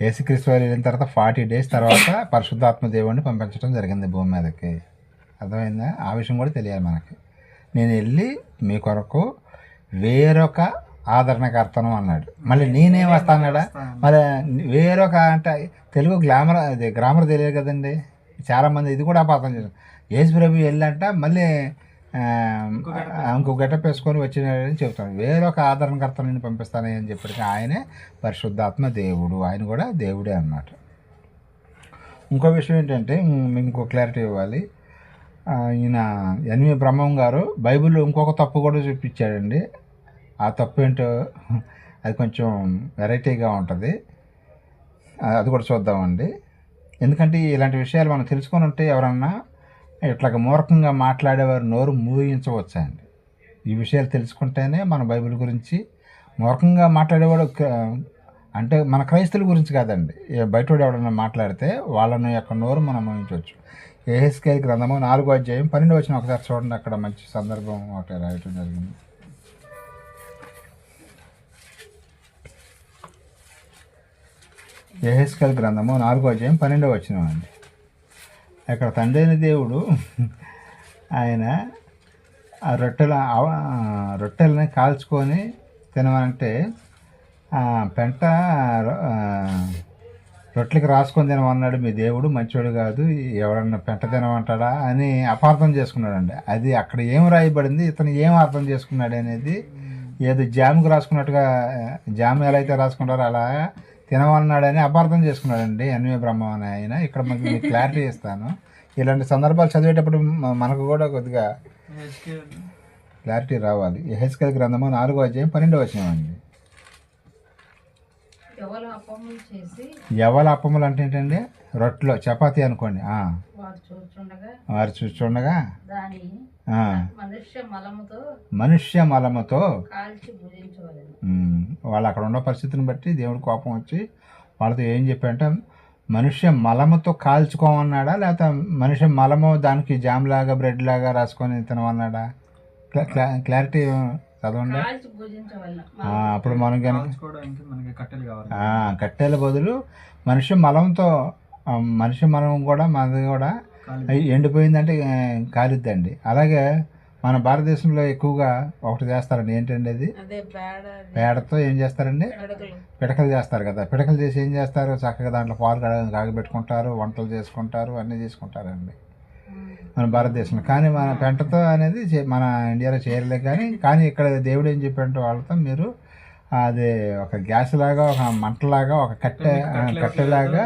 యేసుక్రీస్తు వారు వెళ్ళిన తర్వాత 40 days తర్వాత పరిశుద్ధాత్మ దేవుడిని పంపించడం జరిగింది భూమి మీదకి. అర్థమైందా? ఆ విషయం కూడా తెలియాలి మనకి. నేను వెళ్ళి మీ కొరకు వేరొక ఆదరణకర్తను అన్నాడు. మళ్ళీ నేనేం వస్తాన్నాడా? మరి వేరొక అంటే తెలుగు గ్రామర్ తెలియదు కదండి చాలామంది. ఇది కూడా అపార్థం చేశారు. యేసు ప్రభు వెళ్ళంట మళ్ళీ ఇంకో గెటప్ వేసుకొని వచ్చినాడని చెబుతాను. వేరొక ఆదరణకర్తను నేను పంపిస్తానని అని చెప్పిన ఆయనే పరిశుద్ధాత్మ దేవుడు. ఆయన కూడా దేవుడే అన్నమాట. ఇంకో విషయం ఏంటంటే మీకు ఇంకో క్లారిటీ ఇవ్వాలి. ఈయన ఎన్వి బ్రహ్మం గారు బైబిల్లో ఇంకొక తప్పు కూడా చూపించాడండి. ఆ తప్పు ఏంటో అది కొంచెం వెరైటీగా ఉంటుంది, అది కూడా చూద్దామండి. ఎందుకంటే ఇలాంటి విషయాలు మనం తెలుసుకొని ఉంటే ఎవరన్నా ఇట్లాగ మూర్ఖంగా మాట్లాడేవారు నోరు మూయించవచ్చు అండి. ఈ విషయాలు తెలుసుకుంటేనే మన బైబిల్ గురించి మూర్ఖంగా మాట్లాడేవాడు అంటే మన క్రైస్తవుల గురించి కాదండి, బయటోడు ఎవడన్నా మాట్లాడితే వాళ్ళని యొక్క నోరు మనం మూయించవచ్చు. యెహెజ్కేలు గ్రంథము 4వ అధ్యాయం 12వ వచనం ఒకసారి చూడండి. అక్కడ మంచి సందర్భం ఒకటి రాయటం జరిగింది. యెహెజ్కేలు గ్రంథము 4వ అధ్యాయం 12వ వచనం అండి. ఇక్కడ తండ్రి అయిన దేవుడు ఆయన ఆ రొట్టెలని కాల్చుకొని తినమంటే పెంట రొట్టెలకి రాసుకొని తినమన్నాడు మీ దేవుడు, మంచివాడు కాదు, ఎవరన్నా పెంట తినమంటాడా అని అపార్థం చేసుకున్నాడండి. అది అక్కడ ఏం రాయబడింది, ఇతను ఏం అర్థం చేసుకున్నాడు అనేది ఏదో జామ్కి రాసుకున్నట్టుగా, జామ్ ఎలా అయితే రాసుకుంటారో అలా తినమన్నాడని అపార్థం చేసుకున్నాడండి ఎన్వి బ్రహ్మం అని ఆయన. ఇక్కడ మీకు క్లారిటీ ఇస్తాను. ఇలాంటి సందర్భాలు చదివేటప్పుడు మనకు కూడా కొద్దిగా క్లారిటీ రావాలి. యెహెజ్కేలు గ్రంథము 4వ అధ్యాయం 12వ వచనం అండి. ఎవల అప్పములు అంటే ఏంటండి? రొట్టెలో చపాతీ అనుకోండి. వారు చూస్తుండగా మనుష్య మలముతో వాళ్ళు అక్కడ ఉన్న పరిస్థితిని బట్టి దేవుడు కోపం వచ్చి వాళ్ళతో ఏం చెప్పారంటే మనుష్య మలముతో కాల్చుకోమన్నాడా, లేకపోతే మనుష్య మలము దానికి జామ్ లాగా బ్రెడ్ లాగా రాసుకొని తినమన్నాడా? క్లారిటీ చదవండి. కాల్చి భుజించవలన. అప్పుడు మనం కనుక కాల్చుకోవడానికి మనకి కట్టెలు కావాలి. కట్టెల బదులు మనుష్య మలంతో, మనుష్య మలం కూడా మనది కూడా ఎండిపోయిందంటే కాలిద్దండి. అలాగే మన భారతదేశంలో ఎక్కువగా ఒకటి చేస్తారండి, ఏంటండి అది, పేడతో ఏం చేస్తారండి, పిడకలు చేస్తారు కదా. పిడకలు చేసి ఏం చేస్తారు, చక్కగా దాంట్లో పాలు కాగబెట్టుకుంటారు, వంటలు చేసుకుంటారు, అన్నీ చేసుకుంటారండి మన భారతదేశంలో. కానీ మన పెంటతో అనేది మన ఇండియాలో చేయలే. కానీ ఇక్కడ దేవుడు ఏం చెప్పాడంటే వాళ్ళతో, మీరు అది ఒక గ్యాస్ లాగా, ఒక మంటలాగా, ఒక కట్టెలాగా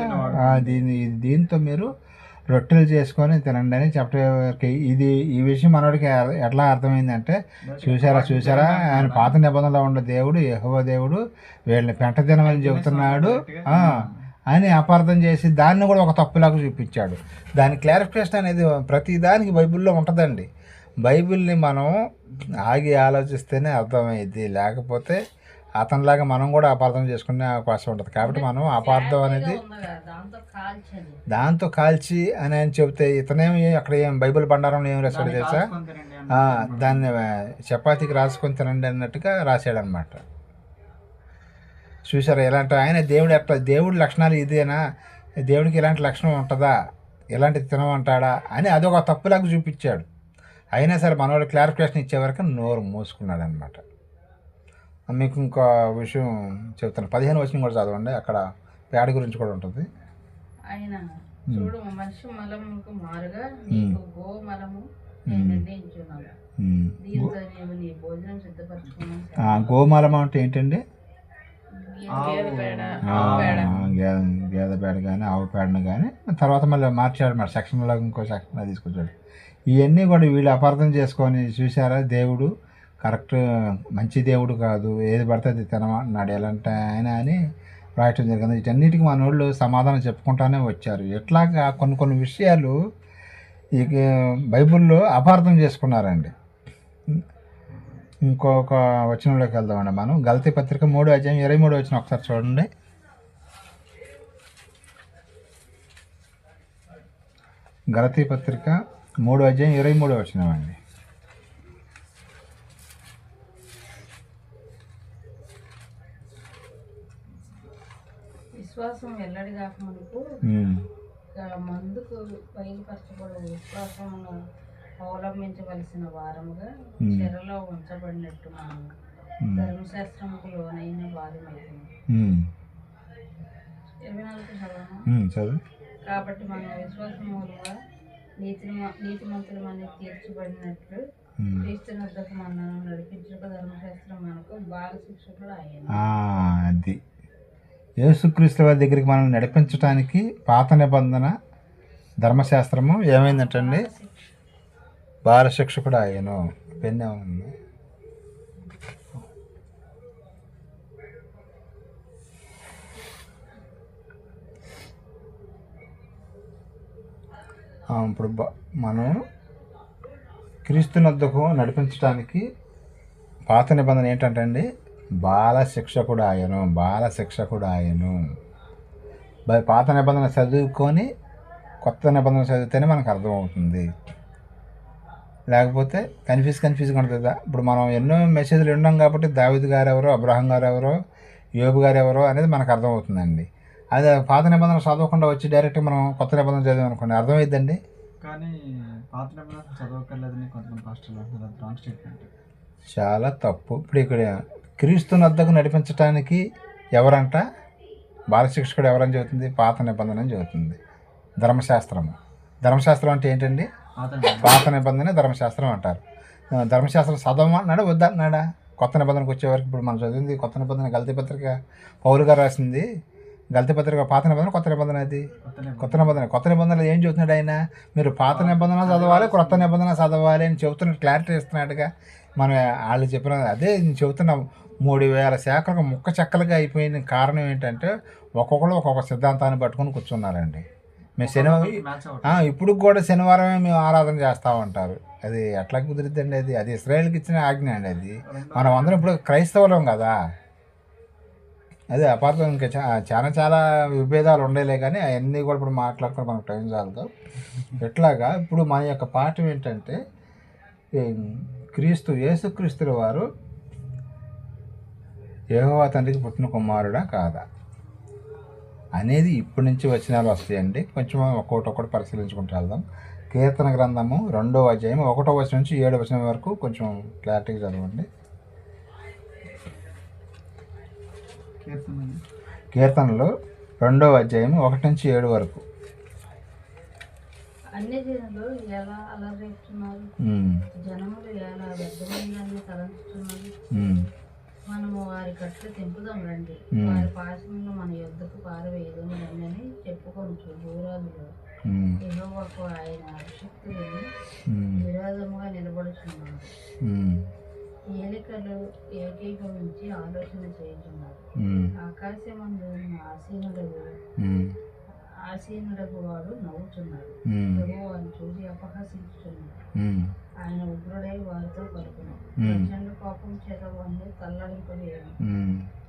దీంతో మీరు రొట్టెలు చేసుకొని తినండి అని చెప్పే. ఈ విషయం మనోడికి ఎట్లా అర్థమైందంటే, చూసారా ఆయన పాత నిబంధనలో ఉన్న దేవుడు, యెహోవా దేవుడు వీళ్ళని పెంట తినమని చెబుతున్నాడు అని అపార్థం చేసి దాన్ని కూడా ఒక తప్పులాగా చూపించాడు. దాని క్లారిఫికేషన్ అనేది ప్రతి దానికి బైబిల్లో ఉంటుందండి. బైబిల్ని మనం ఆగి ఆలోచిస్తేనే అర్థమైంది, లేకపోతే అతనిలాగా మనం కూడా అపార్థం చేసుకునే అవకాశం ఉంటుంది. కాబట్టి మనం అపార్థం అనేది దాంతో కాల్చి అని ఆయన చెబితే, ఇతనేమి అక్కడ ఏం బైబిల్ బండారంలో ఏం రాశాడు తెలుసా, దాన్ని చపాతీకి రాసుకొని తినండి అన్నట్టుగా రాశాడనమాట. చూసారా ఎలాంటి ఆయన దేవుడు, ఎట్లా దేవుడి లక్షణాలు ఇదేనా, దేవుడికి ఇలాంటి లక్షణం ఉంటుందా, ఇలాంటిది తినమంటాడా అని అదొక తప్పులాగా చూపించాడు. అయినా సరే మనోడు క్లారిఫికేషన్ ఇచ్చే వరకు నోరు మూసుకున్నాడు అనమాట. మీకు ఇంకో విషయం చెప్తాను, 15 వచనం కూడా చదవండి, అక్కడ పేడ గురించి కూడా ఉంటుంది. ఆయన చూడు, మనిషి మలముకు మారుగా నీకు గోమలము నేను నిర్ణయించున్నాను, దీంతో నీవు నీ భోజనం సిద్ధపరచుకున్నాను. గోమలం అంటే ఏంటండి, గేదె పేడ కానీ ఆవు పేడను కానీ తర్వాత మళ్ళీ మార్చాడు మరి సెక్షన్లో, ఇంకో సెక్షన్లో తీసుకొచ్చాడు. ఇవన్నీ కూడా వీళ్ళు అపార్థం చేసుకొని, చూసారా దేవుడు కరెక్ట్ మంచి దేవుడు కాదు, ఏది పడితే అది తినమన్నాడు ఎలాంటి ఆయన అని రాయటం జరిగింది. వీటన్నిటికీ మన వాళ్ళు సమాధానం చెప్పుకుంటానే వచ్చారు. ఎట్లాగా కొన్ని విషయాలు ఈ బైబిల్లో అపార్థం చేసుకున్నారండి. ఇంకొక వచనంలోకి వెళ్దామండి మనం. గలతీ పత్రిక 3వ అధ్యాయం 23వ వచనం ఒకసారి చూడండి. గలతీ పత్రిక 3వ అధ్యాయం 23వ వచనం అండి. విశ్వాసం వెల్లడిగాక మనకు మందుకు బయలుపరచబడు విశ్వాసమును అవలంబించవలసిన వారముగా చెరలో ఉంచబడినట్టు మనం ధర్మశాస్త్రముకు లోనైన వారమైంది. 24 చదవను. కాబట్టి మనం విశ్వాసం మూలంగా నీతిమంతులమని తీర్చబడినట్లు క్రీస్తు వద్దకు మనను నడిపించుట ధర్మశాస్త్రం మనకు బాల శిక్షకుడు ఆయన. అది యేసుక్రీస్తు వారి దగ్గరికి మనం నడిపించడానికి పాత నిబంధన ధర్మశాస్త్రము ఏమైందంటండి, బాల శిక్షకుడు ఆయను. పెన్నే ఉంది. ఇప్పుడు మనం క్రీస్తునొద్దకు నడిపించడానికి పాత నిబంధన ఏంటంటే అండి, బాల శిక్షకుడు ఆయను, బాల శిక్షకుడు ఆయను. పాత నిబంధన చదువుకొని కొత్త నిబంధన చదివితేనే మనకు అర్థమవుతుంది, లేకపోతే కన్ఫ్యూజ్గా ఉంటుంది. ఇప్పుడు మనం ఎన్నో మెసేజ్లు విన్నాం కాబట్టి దావీదు గారు ఎవరో, అబ్రహాం గారు ఎవరో, యోబు గారు ఎవరో అనేది మనకు అర్థమవుతుందండి. అదే పాత నిబంధన చదవకుండా వచ్చి డైరెక్ట్గా మనం కొత్త నిబంధన చదివామనుకోండి అర్థమైద్దండి. కానీ పాత నిబంధన చదవక్కర్లేదని కొంతమంది పాస్టర్లు అంటారు, రాంగ్ స్టేట్మెంట్, చాలా తప్పు. ఇప్పుడు ఇక్కడ క్రీస్తుని వద్దకు నడిపించడానికి ఎవరంట, బాలశిక్షకుడు ఎవరని చెబుతుంది, పాత నిబంధన అని చెబుతుంది. ధర్మశాస్త్రం అంటే ఏంటండి, పాత నిబంధన ధర్మశాస్త్రం అంటారు. ధర్మశాస్త్రం చదవమన్నాడా వద్దన్నాడా, కొత్త నిబంధనకు వచ్చేవరకు. ఇప్పుడు మనం చదివింది కొత్త నిబంధన గలతీ పత్రిక, పౌలు గారు రాసింది గలతీ పత్రిక. పాత నిబంధన కొత్త నిబంధన, అది కొత్త నిబంధనలు ఏం చెబుతున్నాడు ఆయన, మీరు పాత నిబంధన చదవాలి, కొత్త నిబంధన చదవాలి అని చెబుతున్నట్టు క్లారిటీ ఇస్తున్నాడుగా. మనం వాళ్ళు చెప్పిన అదే చెబుతున్నాం. 3000 శాఖలకు ముక్క చెక్కలుగా అయిపోయిన కారణం ఏంటంటే ఒక్కొక్కరు ఒక్కొక్క సిద్ధాంతాన్ని పట్టుకొని కూర్చున్నారండి. మేము శనివారం, ఇప్పుడు కూడా శనివారమే మేము ఆరాధన చేస్తూ ఉంటారు. అది ఎట్లా కుదిరిద్దండి, అది ఇశ్రాయేల్కి ఇచ్చిన ఆజ్ఞ అండి. అది మనం అందరం ఇప్పుడు క్రైస్తవులం కదా, అదే అపార్థం ఇంకా చాలా చాలా విభేదాలు ఉండేలే, కానీ అవన్నీ కూడా ఇప్పుడు మాట్లాడుకుని మనకు టైం చాలదు. ఎట్లాగా ఇప్పుడు మన యొక్క పాఠం ఏంటంటే యేసుక్రీస్తుల వారు యెహోవా తండ్రికి పుట్టిన కుమారుడా కాదా అనేది ఇప్పటి నుంచి వచనాలు వస్తాయండి. కొంచెం ఒక్కొక్కటి పరిశీలించుకుంటూ వెళ్దాం. కీర్తన గ్రంథము 2వ అధ్యాయం 1వ వచనం నుంచి 7వ వచనం వరకు కొంచెం క్లారిటీగా చదవండి. కీర్తనలు 2వ అధ్యాయం 1 నుంచి 7 వరకు. అన్ని జనులు ఎలా అలరేస్తున్నారు, జనములు ఎలా వ్యర్థమైందని తలంచుతున్నారు. మనము వారి కట్లు తెంపుదాం రండి, వారి పాశములను మన యొద్దకు పారవేయదాం రండి అని చెప్పుకొనుచు భూరాజులు యెహోవాకు ఆయన అభిషిక్తులు విరోధముగా నిలబడుచున్నారు. ఏలికలు ఏకీభవించి ఆలోచన చేయుచున్నారు. ఆకాశమందు ఆసీనుడకు వాడు నవ్వుచున్నాడు. వారిని చూసి అపహసించుచున్నాడు. ఆయన ఉగ్రుడై వారితో పలుకున్నాడు. ప్రచండ కోపం చేత వారిని తల్లడింపలేను.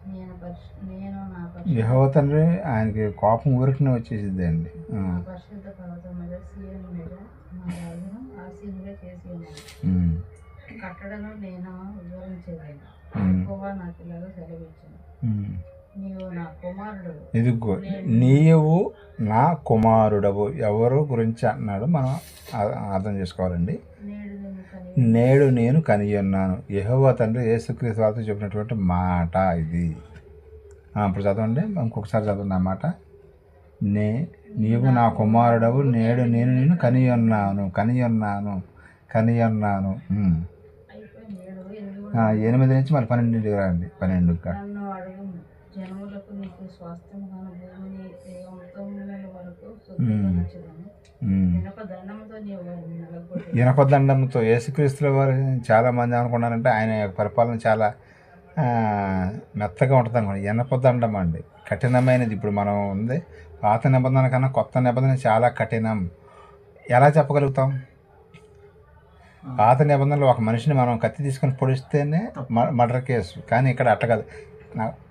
నేను నా యెహోవా తండ్రి ఆయనకి కోపం ఊరికనే వచ్చేసిద్ది అండి. పరిశుద్ధ పర్వతం మీద సీయోను మీద నా రాజును ఆసీనుగా చేసి ఉన్నాను. కట్టడను నేను వివరించేదాన్ని. యెహోవా నాకు ఇలాగ సెలవిచ్చాను, నీవు నా కుమారుడు. ఇదిగో నీవు నా కుమారుడవు. ఎవరు గురించి అన్నాడు మనం అర్థం చేసుకోవాలండి. నేడు నేను కనియున్నాను. యెహోవా తండ్రి యేసుక్రీస్తు వారితో చెప్పినటువంటి మాట ఇది. ఇప్పుడు చదవండి, ఇంకొకసారి చదవండి ఆ మాట. నీవు నా కుమారుడవు, నేడు నేను నిన్ను కనియున్నాను. 8 నుంచి మళ్ళీ 12 రండి. 12 జనములకు నీకు స్వాస్థ్యముగాను భూమిని అంతముల వరకు సొత్తుగా నచ్చదని ఇనపదండంతో యేసుక్రీస్తుల వారు చాలా మంది అనుకున్నారంటే ఆయన యొక్క పరిపాలన చాలా మెత్తగా ఉంటుంది అనుకోండి. ఇనపదండం అండి, కఠినమైనది. ఇప్పుడు మనం ఉంది పాత నిబంధన కన్నా కొత్త నిబంధన చాలా కఠినం. ఎలా చెప్పగలుగుతాం? పాత నిబంధనలో ఒక మనిషిని మనం కత్తి తీసుకొని పొడిస్తేనే మర్డర్ కేసు, కానీ ఇక్కడ అట్ట కాదు.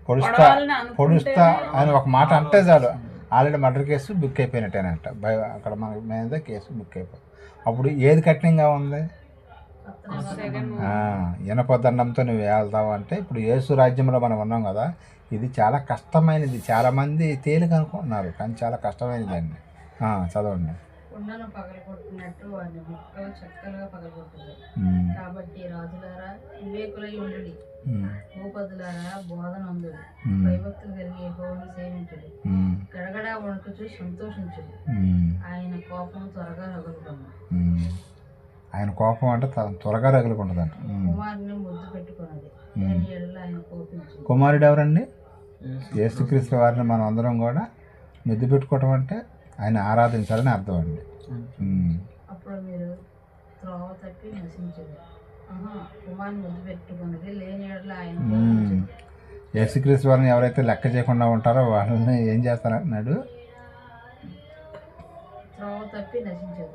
పొడుస్తా అని ఒక మాట అంటే చాలు ఆల్రెడీ మర్డర్ కేసు బుక్ అయిపోయినట్టేనంట. అక్కడ మన మీద కేసు బుక్ అయిపోయి. అప్పుడు ఏది కఠినంగా ఉంది? ఇనపదండంతో నువ్వు వెళ్తావు అంటే ఇప్పుడు యేసు రాజ్యంలో మనం ఉన్నాం కదా. ఇది చాలా కష్టమైనది. చాలామంది తేలిక అనుకుంటున్నారు, కానీ చాలా కష్టమైనది అండి. చదవండి. కొండను పగలగొట్టినట్టు వారిని ముక్కలు చెక్కలుగా పగలగొట్టారు. కాబట్టి రాజులారా వివేకులై ఉండుడి, భూపతులారా బోధనందుడు, భయభక్తులు కలిగి యెహోవాను సేవించుడి, గడగడా వణుకుచూ సంతోషించుడి. ఆయన కోపం త్వరగా రగులుకుంది. ఆయన కోపం అంటే త్వరగా రగులుకుంటుందంట. కుమారుని ముద్దు పెట్టుకున్నది, ఆయన కోపించింది. కుమారుడు ఎవరండి? యేసుక్రీస్తు వారిని మనం అందరం కూడా ముద్దు పెట్టుకోవటం అంటే ఆయన ఆరాధించాలని అర్థం అండి. అప్పుడు మీరు త్రోవ తప్పి నశించదు. కుమారుని ముద్దు పెట్టుకున్నది లేని ఆయన. యేసుక్రీస్తు వారిని ఎవరైతే లెక్క చేయకుండా ఉంటారో వాళ్ళని ఏం చేస్తారంటున్నాడు? త్రోవ తప్పి నశించదు,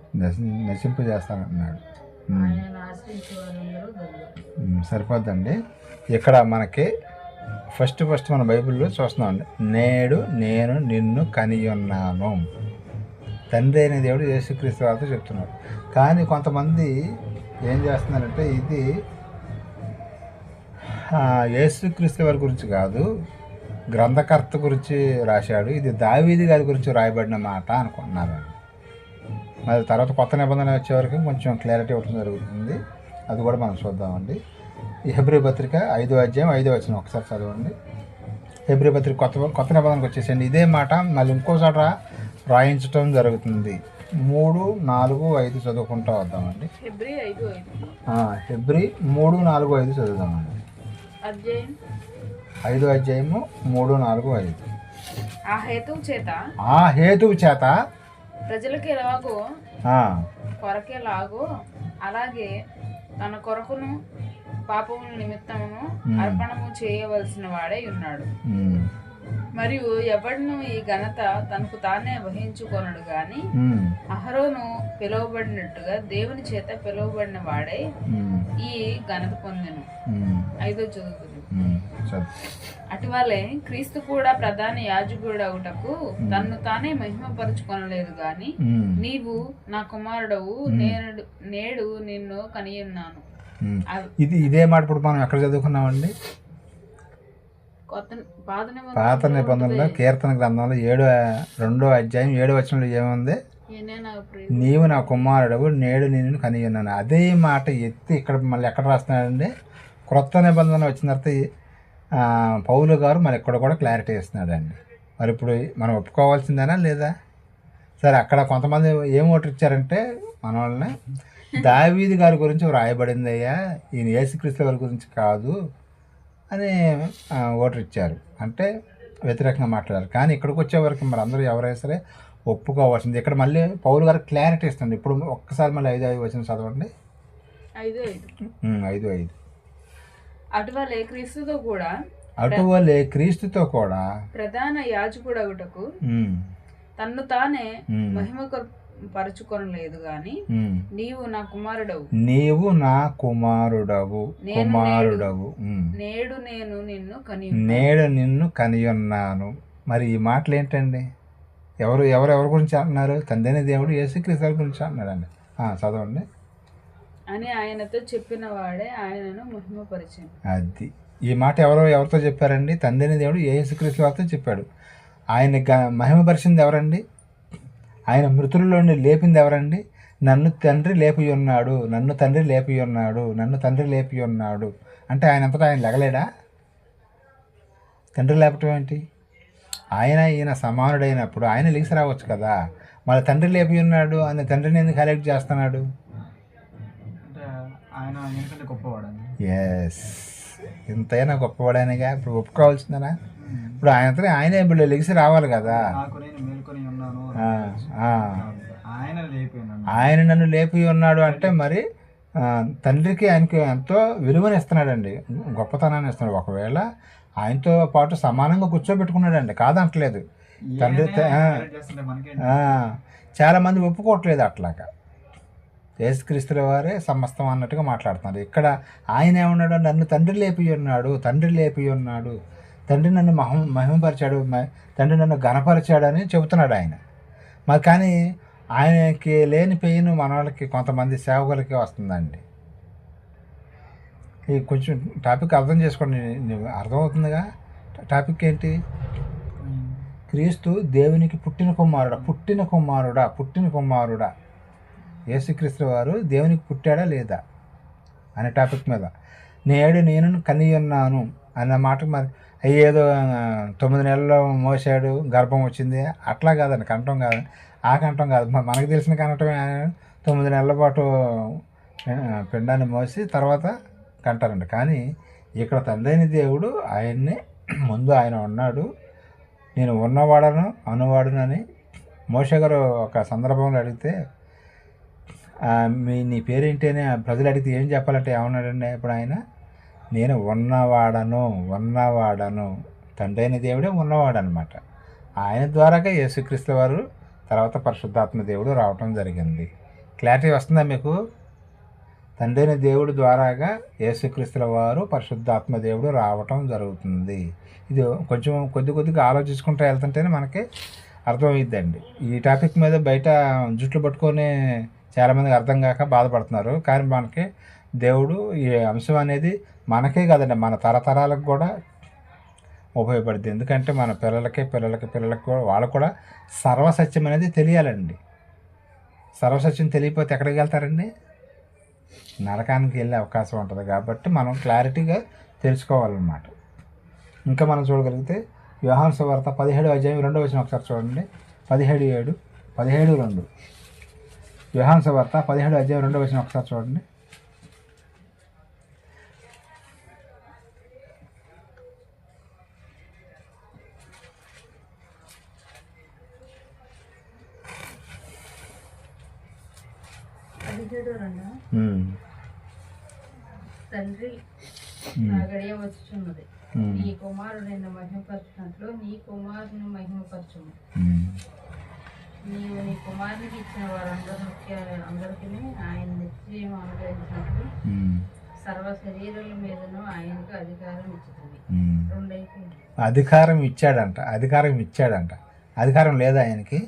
నశింప చేస్తానంటున్నాడు. సరిపోద్దండి. ఇక్కడ మనకి ఫస్ట్ మన బైబిల్లో చూస్తున్నామండి. నేడు నేను నిన్ను కనియున్నాను. తండ్రి అయిన దేవుడు యేసుక్రీస్తు వారితో చెప్తున్నాడు. కానీ కొంతమంది ఏం చేస్తున్నారంటే ఇది యేసుక్రీస్తు వారి గురించి కాదు, గ్రంథకర్త గురించి రాశాడు, ఇది దావీదు గారి గురించి రాయబడిన మాట అనుకుంటున్నారండి. మరి తర్వాత కొత్త నిబంధన వచ్చేవరకు కొంచెం క్లారిటీ ఇవ్వడం జరుగుతుంది. అది కూడా మనం చూద్దామండి. హెబ్రీ పత్రిక 5వ అధ్యాయం 5వ వచనం ఒకసారి చదవండి. హెబ్రీ పత్రిక కొత్త నిబంధనకు వచ్చేసండి. ఇదే మాట మళ్ళీ ఇంకోసారి రాయించటం జరుగుతుంది. 3, 4, 5 చదువుకుంటూ వద్దామండి. హెబ్రీ 3, 4, 5 చదువుదామండి. 5వ అధ్యాయము 3, 4, 5. ఆ హేతువు చేత ప్రజలకు ఎలాగో కొరకేలాగో అలాగే తన కొరకును పాపముల నిమిత్తమును అర్పణము చేయవలసిన వాడై ఉన్నాడు. మరియు ఎవడును ఈ ఘనత తనకు తానే వహించుకొనడు గాని అహరోను పిలువబడినట్టుగా దేవుని చేత పిలువబడిన వాడై ఈ ఘనత పొందెను. 5వ చదువుతుంది. అటువలే క్రీస్తు కూడా ప్రధాన యాజకుడవుటకు తన్ను తానే మహిమపరుచుకొనలేదు గాని నీవు నా కుమారుడవు నేడు నిన్ను కనియున్నాను. ఇదే మాట ఇప్పుడు మనం ఎక్కడ చదువుకున్నామండి? పాత నిబంధనలో కీర్తన గ్రంథంలో 2వ అధ్యాయం 7వ వచనంలో ఏముంది? నీవు నా కుమారుడవు నేడు నిన్ను కనియున్నాను. అదే మాట ఎత్తి ఇక్కడ మళ్ళీ ఎక్కడ రాస్తున్నాడండి? క్రొత్త నిబంధన వచ్చిన తర్వాత పౌలు గారు మరి ఇక్కడ కూడా క్లారిటీ ఇస్తున్నాడండి. మరి ఇప్పుడు మనం ఒప్పుకోవాల్సిందేనా లేదా? సరే, అక్కడ కొంతమంది ఏం ఓటు ఇచ్చారంటే మన వాళ్ళని, దావీదు గారి గురించి వ్రాయబడింది అయ్యా, ఈయన యేసుక్రీస్తు వారి గురించి కాదు అని ఓటు ఇచ్చారు, అంటే వ్యతిరేకంగా మాట్లాడారు. కానీ ఇక్కడికి వచ్చేవరకు మరి అందరూ ఎవరైనా సరే ఒప్పుకోవాల్సింది. ఇక్కడ మళ్ళీ పౌలు గారు క్లారిటీ ఇస్తుంది. ఇప్పుడు ఒక్కసారి మళ్ళీ 5 వచ్చిన చదవండి. 5:5 అటువలే క్రీస్తుతో కూడా ప్రధాన యాజకుడగుటకు తన్ను తానే మహిమ పరుచుకొనలేదు గాని నీవు నా కుమారుడవు నేడు నేను నిన్ను కనియున్నాను. మరి ఈ మాటలు ఏంటండి? ఎవరెవరి గురించి అంటున్నారు? తండ్రి దేవుడు యేసుక్రీస్తు గురించి అంటున్నాడండి. చదవండి. అని ఆయనతో చెప్పిన వాడే ఆయనను మహిమపరిచాను. అది ఈ మాట ఎవరితో చెప్పారండి? తండ్రిని దేవుడు యేసుక్రీస్తు వారితో చెప్పాడు. ఆయన మహిమపరిచింది ఎవరండి? ఆయన మృతుల్లోని లేపింది ఎవరండి? నన్ను తండ్రి లేపి ఉన్నాడు అంటే ఆయన అంతటా ఆయన లెగలేడా? తండ్రి లేపటం ఏంటి? ఈయన సమానుడైనప్పుడు ఆయన లిగిసి రావచ్చు కదా. మళ్ళీ తండ్రి లేపి ఉన్నాడు అని తండ్రిని ఎందుకు హైలైట్ చేస్తున్నాడు? ఎస్, ఇంతైనా గొప్పవాడనేగా ఇప్పుడు ఒప్పుకోవాల్సిందేనా? ఇప్పుడు ఆయనే ఇప్పుడు లెగిసి రావాలి కదా. ఆయన నన్ను లేపి ఉన్నాడు అంటే మరి తండ్రికి ఆయనకి ఎంతో విలువనిస్తున్నాడండి, గొప్పతనాన్ని ఇస్తున్నాడు. ఒకవేళ ఆయనతో పాటు సమానంగా కూర్చోబెట్టుకున్నాడండి, కాదంటలేదు. తండ్రి చాలామంది ఒప్పుకోవట్లేదు అట్లాగా. యేసుక్రీస్తుల వారే సమస్తం అన్నట్టుగా మాట్లాడుతున్నారు. ఇక్కడ ఆయన ఏమన్నాడు? నన్ను తండ్రి లేపి ఉన్నాడు, తండ్రి నన్ను మహిమపరిచాడు, తండ్రి నన్ను ఘనపరిచాడు అని చెబుతున్నాడు ఆయన. మరి కానీ ఆయనకి లేని పెయిన్ మన వాళ్ళకి కొంతమంది సేవకులకి వస్తుందండి. ఈ కొంచెం టాపిక్ అర్థం చేసుకోండి, అర్థమవుతుందిగా. టాపిక్ ఏంటి? క్రీస్తు దేవునికి పుట్టిన కుమారుడా. యేసుక్రీస్తు వారు దేవునికి పుట్టాడా లేదా అనే టాపిక్ మీద నేడు నేను కనియున్నాను అన్న మాటకు మరి ఏదో 9 నెలల్లో మోసాడు, గర్భం వచ్చింది అట్లా కాదండి. కంఠం కాదు, ఆ కంఠం కాదు, మనకు తెలిసిన కంఠమే. 9 నెలల పాటు పిండాన్ని మోసి తర్వాత కంటారండి. కానీ ఇక్కడ తండ్రిని దేవుడు ఆయన్ని ముందు ఆయన ఉన్నాడు, నేను ఉన్నవాడను అనువాడునని మోషే గారు ఒక సందర్భంలో అడిగితే నీ పేరేంటి అని ప్రజలు అడిగితే ఏం చెప్పాలంటే ఏమన్నాడండి? ఇప్పుడు ఆయన నేను ఉన్నవాడను తండ్రి అయిన దేవుడే ఉన్నవాడు అనమాట. ఆయన ద్వారాగా యేసుక్రీస్తు వారు తర్వాత పరిశుద్ధాత్మ దేవుడు రావటం జరిగింది. క్లారిటీ వస్తుందా మీకు? తండ్రి అయిన దేవుడు ద్వారాగా యేసుక్రీస్తుల వారు పరిశుద్ధాత్మ దేవుడు రావటం జరుగుతుంది. ఇది కొంచెం కొద్దిగా ఆలోచించుకుంటూ వెళ్తుంటేనే మనకి అర్థమైద్దండి. ఈ టాపిక్ మీద బయట జుట్లు పట్టుకొని చాలామందికి అర్థం కాక బాధపడుతున్నారు. కానీ మనకి దేవుడు ఈ అంశం అనేది మనకే కాదండి, మన తరతరాలకు కూడా ఉపయోగపడుతుంది. ఎందుకంటే మన పిల్లలకి వాళ్ళకు కూడా సర్వసత్యం అనేది తెలియాలండి. సర్వసత్యం తెలియకపోతే ఎక్కడికి వెళ్తారండి? నరకానికి వెళ్ళే అవకాశం ఉంటుంది. కాబట్టి మనం క్లారిటీగా తెలుసుకోవాలన్నమాట. ఇంకా మనం చూడగలిగితే యోహాను సువార్త 17:2 ఒకసారి చూడండి. 17:2 యోహాను సువార్త 17:2 ఒకసారి చూడండి. తండ్రి నా గడియ వచ్చుచున్నది, నీ కుమారుడు నిన్ను మహిమపరచునట్లు నీ కుమారుని మహిమపరచుము. నీవు నీ కుమారునికి ఇచ్చిన వారందరికీ ఆయన నిత్యం అనుగ్రహించినట్లు సర్వ శరీరుల మీదను ఆయనకు అధికారం ఇచ్చుతుంది. ఉమ్. రెండైపోయింది. అధికారం ఇచ్చాడంట. అధికారం లేదా ఆయనకి?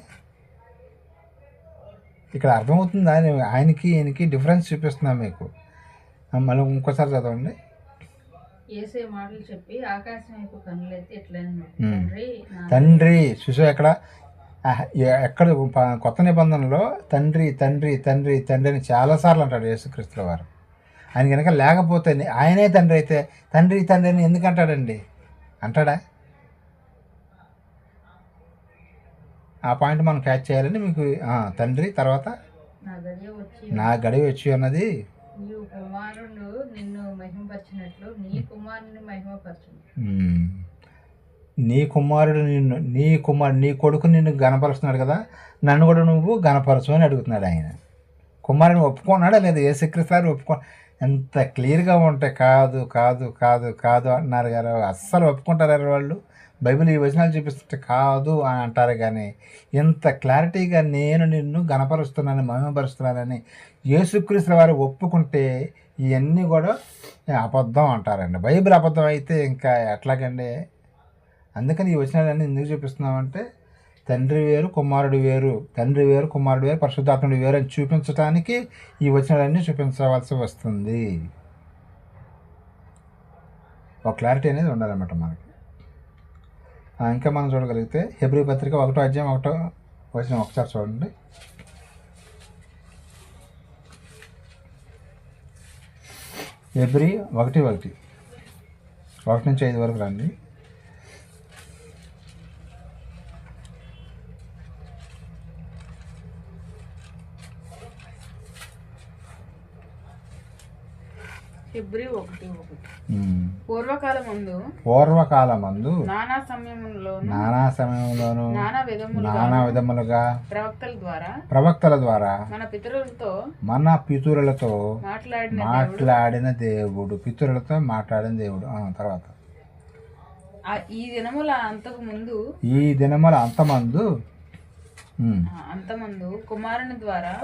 ఇక్కడ అర్థమవుతుందా? ఆయనకి ఈయనకి డిఫరెన్స్ చూపిస్తున్నాం మీకు. మళ్ళీ ఇంకోసారి చదవండి. యేసే మాటలు చెప్పి ఆకాశం వైపు కన్నులెత్తి ఎట్లయినా ఉమ్. నా తండ్రి చూసా ఎక్కడ కొత్త నిబంధనలో తండ్రి తండ్రి తండ్రి తండ్రి అని చాలాసార్లు అంటాడు యేసుక్రీస్తుల వారు. ఆయన కనుక లేకపోతే ఆయనే తండ్రి అయితే తండ్రి తండ్రి అని ఎందుకు అంటాడండి? అంటాడా? ఆ పాయింట్ మనం క్యాచ్ చేయాలని మీకు తండ్రి తర్వాత నా గడియ వచ్చి ఉన్నది. నీవు కుమారుడు నిన్ను మహిమపరిచినట్లు నీ కుమారుని మహిమపరచును. నీ కొడుకు నిన్ను గణపరుస్తున్నాడు కదా, నన్ను కూడా నువ్వు గణపరచు అని అడుగుతున్నాడు ఆయన. కుమారుని ఒప్పుకున్నాడా లేదా? యేసుక్రీస్తు ఒప్పుకో. ఎంత క్లియర్గా ఉంటే కాదు కాదు కాదు కాదు అంటున్నారు కదా. అస్సలు ఒప్పుకుంటారు వాళ్ళు. బైబిల్ ఈ వచనాలు చూపిస్తుంటే కాదు అని అంటారు. కానీ ఎంత క్లారిటీగా నేను నిన్ను గణపరుస్తున్నాను మహిమపరుస్తున్నానని యేసుక్రీస్తు వారు ఒప్పుకుంటే ఇవన్నీ కూడా అబద్ధం అంటారండి. బైబిల్ అబద్ధం అయితే ఇంకా ఎట్లాగండి? అందుకని ఈ వచనాలన్నీ ఎందుకు చూపిస్తున్నామంటే తండ్రి వేరు కుమారుడు వేరు, తండ్రి వేరు కుమారుడు వేరు, పరిశుద్ధాత్ముడు వేరు అని చూపించడానికి ఈ వచనాలన్నీ చూపించవలసి వస్తుంది. ఒక క్లారిటీ అనేది ఉండాలన్నమాట మనకి. ఇంకా మనం చూడగలిగితే హెబ్రీ పత్రిక 1వ అధ్యాయం 1వ వచనం ఒకసారి చూడండి. హెబ్రీ 1:1 నుంచి 5 వరకు రండి. హెబ్రీ 1:1 పూర్వకాలమందు నానా సమయములోను నానా విధములుగా ప్రవక్తల ద్వారా మన పితరులతో మాట్లాడిన దేవుడు. తర్వాత ఈ దినముల అంతమందు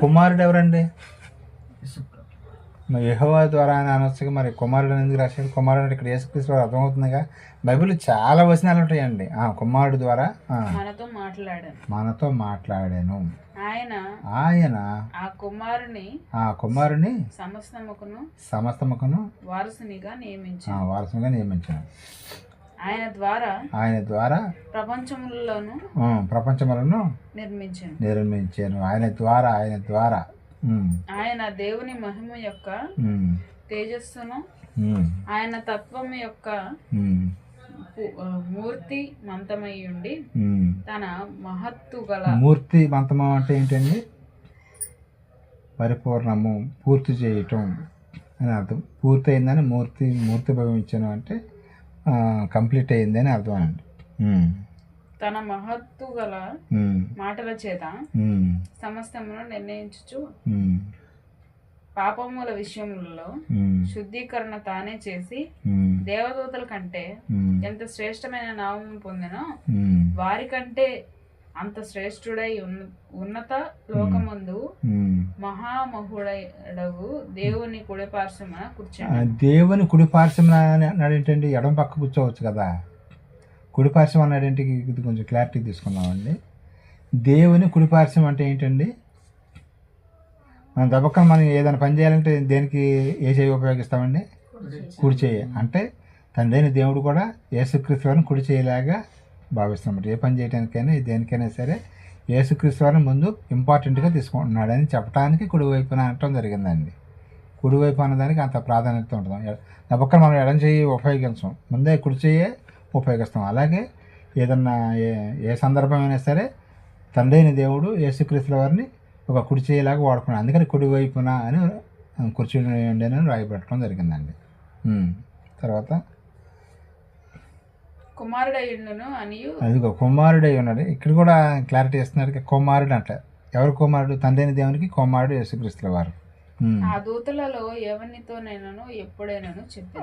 కుమారుడు ఎవరండి? మరి యెహోవా ద్వారా అని అనొచ్చుగా. మరి కుమారుడు ఎందుకు రాశాడు? కుమారుడు ఇక్కడ యేసుక్రీస్తు వారు అర్థమవుతుందిగా. బైబిల్ చాలా వచనాలు ఉంటాయండి. కుమారుడు ద్వారా మనతో మాట్లాడాను. ఆయన ఆ కుమారుని సమస్తముకును వారసునిగా నియమించాను. ఆయన ద్వారా ప్రపంచములను నిర్మించాను. ఆయన ద్వారా ఆయన దేవుని మహిమ యొక్క తేజస్సును ఆయన తత్వం యొక్క మూర్తి మంతమై ఉండి తన మహత్తు గల మూర్తి మంతమం అంటే ఏంటండి? పరిపూర్ణము, పూర్తి చేయటం అని అర్థం. పూర్తి అయిందని మూర్తి భవించను అంటే కంప్లీట్ అయింది అని అర్థం అండి. తన మహత్తు గల మాటల చేత సమస్తమును నిర్ణయించుచు పాపముల విషయములలో శుద్ధీకరణ తానే చేసి దేవదూతల కంటే ఎంత శ్రేష్టమైన నామం పొందినో వారికంటే అంత శ్రేష్ఠుడై ఉన్నత లోకమందు మహామహుడగు దేవుని కుడిపార్శ్వమున కూర్చున్నాడు. దేవుని కుడిపార్శ్వమున అన్నాడేంటండి? ఎడమ పక్క కూర్చోవచ్చు కదా. కుడిపార్శ్వం అన్నాడేంటి? ఇది కొంచెం క్లారిటీ తీసుకుందామండి. దేవుని కుడిపార్శ్వం అంటే ఏంటండి? మనం ఏదైనా పని చేయాలంటే దేనికి ఏ చేయి ఉపయోగిస్తామండి? కుడి చేయి. అంటే తండ్రైన దేవుడు కూడా యేసుక్రీస్తు వారిని కుడి చేయలాగా భావిస్తాం. ఏ పని చేయడానికైనా దేనికైనా సరే యేసుక్రీస్తు వారిని ముందు ఇంపార్టెంట్గా తీసుకుంటున్నాడని చెప్పడానికి కుడివైపున అనటం జరిగిందండి. కుడివైపు అన్నదానికి అంత ప్రాధాన్యత ఉంటుంది. దెబ్బక్కన మనం ఎడం చేయి ఉపయోగించాం, ముందే కుడి చేయి ఉపయోగిస్తాం. అలాగే ఏదన్నా ఏ సందర్భమైనా సరే తండ్రైన దేవుడు యేసుక్రీస్తు వారిని ఒక కుడి చేయలాగా వాడుకున్నాడు. అందుకని కుడివైపున అని కూర్చుని రాయబెట్టడం జరిగిందండి. తర్వాత అదిగో కుమారుడై ఉన్నాడు. ఇక్కడ కూడా క్లారిటీ ఇస్తున్నాడు. కుమారుడు అంట. ఎవరు కుమారుడు? తండ్రైన దేవునికి కుమారుడు యేసుక్రీస్తుల వారు.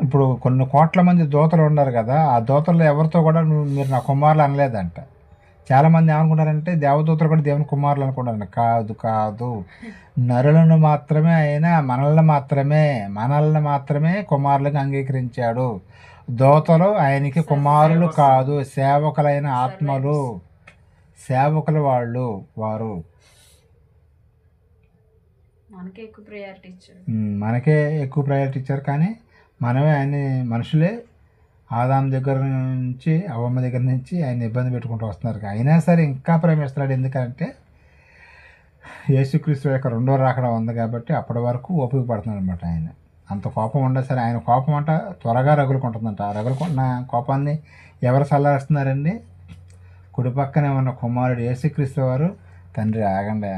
ఇప్పుడు కొన్ని కోట్ల మంది దూతలు ఉన్నారు కదా, ఆ దూతల్లో ఎవరితో కూడా మీరు నా కుమారులు అనలేదంట. చాలామంది ఏమనుకుంటారంటే దేవదూతలు కూడా దేవుని కుమారులు అనుకుంటారండి. కాదు కాదు, నరులను మాత్రమే ఆయన మనల్ని మాత్రమే కుమారులుగా అంగీకరించాడు. దూతలు ఆయనకి కుమారులు కాదు, సేవకులైన ఆత్మలు, సేవకులు వారు మనకే ఎక్కువ ప్రయారిటీ ఇచ్చాడు. మనకే ఎక్కువ ప్రయారిటీ ఇచ్చారు. కానీ మనమే ఆయన్ని మనుషులే ఆదాం దగ్గర నుంచి అవ్వమ్మ దగ్గర నుంచి ఆయన ఇబ్బంది పెట్టుకుంటూ వస్తున్నారు. అయినా సరే ఇంకా ప్రేమిస్తున్నాడు. ఎందుకంటే యేసుక్రీస్తు యొక్క రెండో రాకడ ఉంది కాబట్టి అప్పటి వరకు ఓపిక పడుతున్నాడు అనమాట. ఆయన అంత కోపం ఉండదు సరే, ఆయన కోపం అంట త్వరగా రగులుకుంటుందంట. ఆ రగులుకుంటున్న కోపాన్ని ఎవరు చల్లారుస్తున్నారండి? కుడి పక్కనే ఉన్న కుమారుడు యేసుక్రీస్తు వారు తండ్రి ఆగండి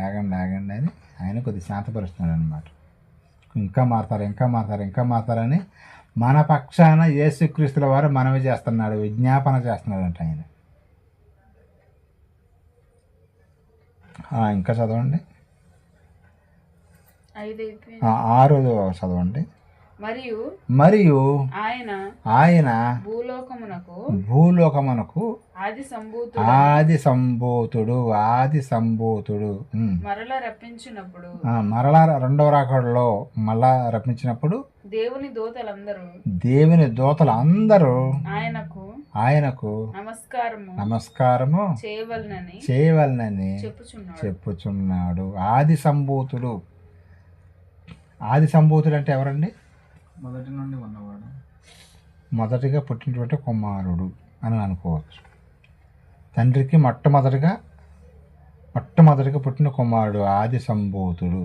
అని ఆయన కొద్ది శాంతపరుస్తున్నాడు అనమాట. ఇంకా మారతారని మన పక్షాన యేసుక్రీస్తుల వారు మనవి చేస్తున్నాడు, విజ్ఞాపన చేస్తున్నాడు అంట ఆయన. ఇంకా చదవండి, 6 చదవండి. మరియు ఆయన భూలోకమునకు ఆది సంభూతుడు మరలా రెండవ రాకడలో మళ్ళా రప్పించినప్పుడు దేవుని దూతలందరూ ఆయనకు నమస్కారము చేయవలనని చెప్పుచున్నాడు. ఆది సంభూతుడు అంటే ఎవరండి? మొదటి నుండి ఉన్నవాడు, మొదటిగా పుట్టినటువంటి కుమారుడు అని అనుకోవచ్చు. తండ్రికి మొట్టమొదటిగా పుట్టిన కుమారుడు ఆది సంభూతుడు.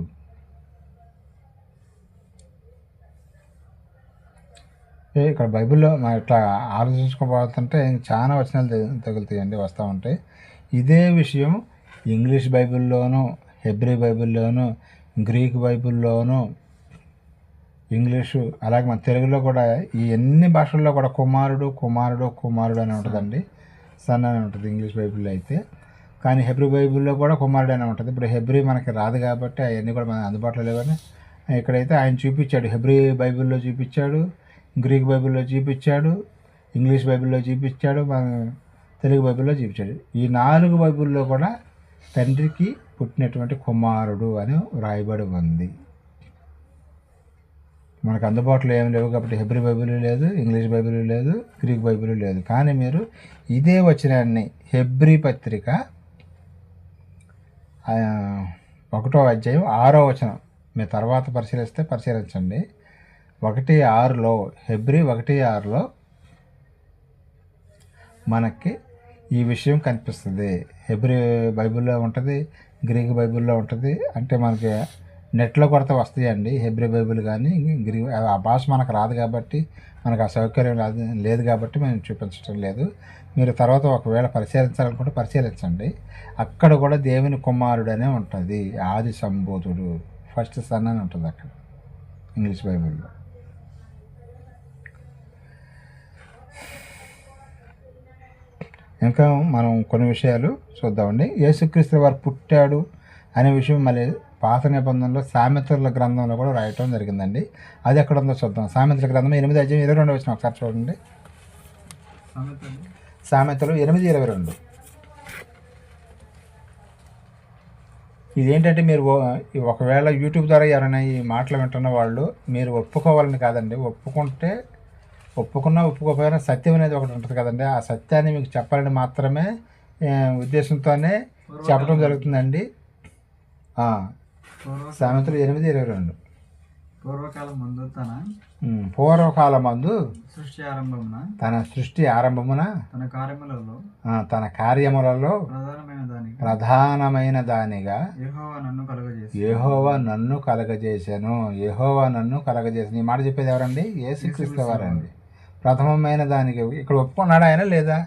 ఇక్కడ బైబిల్లో ఇట్లా ఆలోచించుకోబోతుంటే చాలా వచనాలు తగులుతాయండి, వస్తూ ఉంటాయి. ఇదే విషయం ఇంగ్లీష్ బైబిల్లోనూ, హెబ్రీ బైబిల్లోనూ, గ్రీక్ బైబిల్లోనూ, ఇంగ్లీషు, అలాగే మన తెలుగులో కూడా ఈ ఎన్ని భాషల్లో కూడా కుమారుడు అని ఉంటుందండి. సన్ అని ఉంటుంది ఇంగ్లీష్ బైబిల్లో అయితే. కానీ హెబ్రీ బైబిల్లో కూడా కుమారుడు అని ఉంటుంది. ఇప్పుడు హెబ్రీ మనకి రాదు కాబట్టి అవన్నీ కూడా మనకి అందుబాటులో లేవని ఇక్కడైతే ఆయన చూపించాడు. హెబ్రీ బైబిల్లో చూపించాడు, గ్రీక్ బైబిల్లో చూపించాడు, ఇంగ్లీష్ బైబిల్లో చూపించాడు, మన తెలుగు బైబిల్లో చూపించాడు. ఈ 4 బైబిల్లో కూడా తండ్రికి పుట్టినటువంటి కుమారుడు అని వ్రాయబడి ఉంది. మనకు అందుబాటులో ఏమి లేవు కాబట్టి హెబ్రీ బైబిల్ లేదు, ఇంగ్లీష్ బైబిల్ లేదు, గ్రీక్ బైబిల్ లేదు. కానీ మీరు ఇదే వచనాన్ని హెబ్రీ పత్రిక 1వ అధ్యాయం 6వ వచనం మీరు తర్వాత పరిశీలించండి. 1:6 హెబ్రీ 1:6 మనకి ఈ విషయం కనిపిస్తుంది. హెబ్రీ బైబిల్లో ఉంటుంది, గ్రీక్ బైబిల్లో ఉంటుంది. అంటే మనకి నెట్లో కొరత వస్తాయండి. హెబ్రీ బైబిల్ కానీ గ్రీక్, ఆ భాష మనకు రాదు కాబట్టి, మనకు ఆ సౌకర్యం లేదు కాబట్టి మేము చూపించడం లేదు. మీరు తర్వాత ఒకవేళ పరిశీలించాలనుకుంటే పరిశీలించండి. అక్కడ కూడా దేవుని కుమారుడు అనే ఉంటుంది, ఆది సంభూతుడు, ఫస్ట్ సన్ అని ఉంటుంది అక్కడ ఇంగ్లీష్ బైబిల్లో. ఇంకా మనం కొన్ని విషయాలు చూద్దామండి. యేసుక్రీస్తు వారు పుట్టాడు అనే విషయం మళ్ళీ పాత నిబంధనలో సామెతల గ్రంథంలో కూడా రాయటం జరిగిందండి. అది ఎక్కడ ఉందో చూద్దాం. సామెతల గ్రంథం 8:22 వచ్చిన ఒకసారి చూడండి. సామెతలు 8:22. ఇదేంటంటే మీరు ఒకవేళ యూట్యూబ్ ద్వారా ఎవరైనా ఈ మాటలు వింటున్న వాళ్ళు మీరు ఒప్పుకోవాలని కాదండి. ఒప్పుకున్నా ఒప్పుకోకపోయినా సత్యం అనేది ఒకటి ఉంటుంది కదండి. ఆ సత్యాన్ని మీకు చెప్పాలని మాత్రమే ఉద్దేశంతోనే చెప్పడం జరుగుతుందండి. సామెతలు 8:22. పూర్వకాలం మందు తన సృష్టి ఆరంభమున తన కార్యములలో ప్రధానమైన దానిగా యెహోవా నన్ను కలగజేశాను. ఈ మాట చెప్పేది ఎవరండి? యేసుక్రీస్తు వారండి. ప్రథమమైన దానికి ఇక్కడ ఒప్పుకున్నాడా ఆయన లేదా?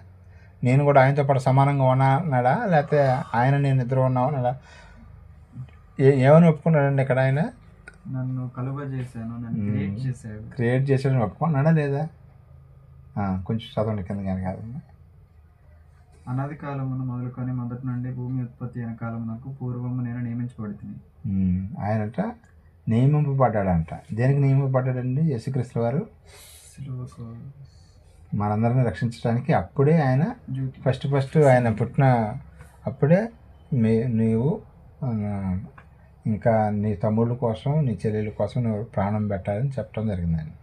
నేను కూడా ఆయనతో పాటు సమానంగా ఉన్నాడా, లేకపోతే ఆయన నేను ఇద్దరు ఉన్నావు అన్నాడా? ఏమని ఒప్పుకున్నాడండి ఇక్కడ ఆయన? నన్ను కలుగజేశాను, క్రియేట్ చేశాడని ఒప్పుకున్నాడా లేదా? కొంచెం చదవండి కింద కానీ కాదు. అనాది కాలమును మొదలుకొని మొదటి నుండి భూమి ఉత్పత్తి అయిన కాలమునకు పూర్వము నేను నియమించబడుతుంది. ఆయనట నియమింపబడ్డాడంట. దేనికి నియమింపబడ్డాడండి? యేసుక్రీస్తు వారు మనందరిని రక్షించడానికి. అప్పుడే ఆయన ఫస్ట్ ఆయన పుట్టిన అప్పుడే నీవు ఆ, ఇంకా నీ తమ్ముళ్ళ కోసం నీ చెల్లెళ్ళ కోసం నువ్వు ప్రాణం పెట్టాలని చెప్పడం జరిగిందండి.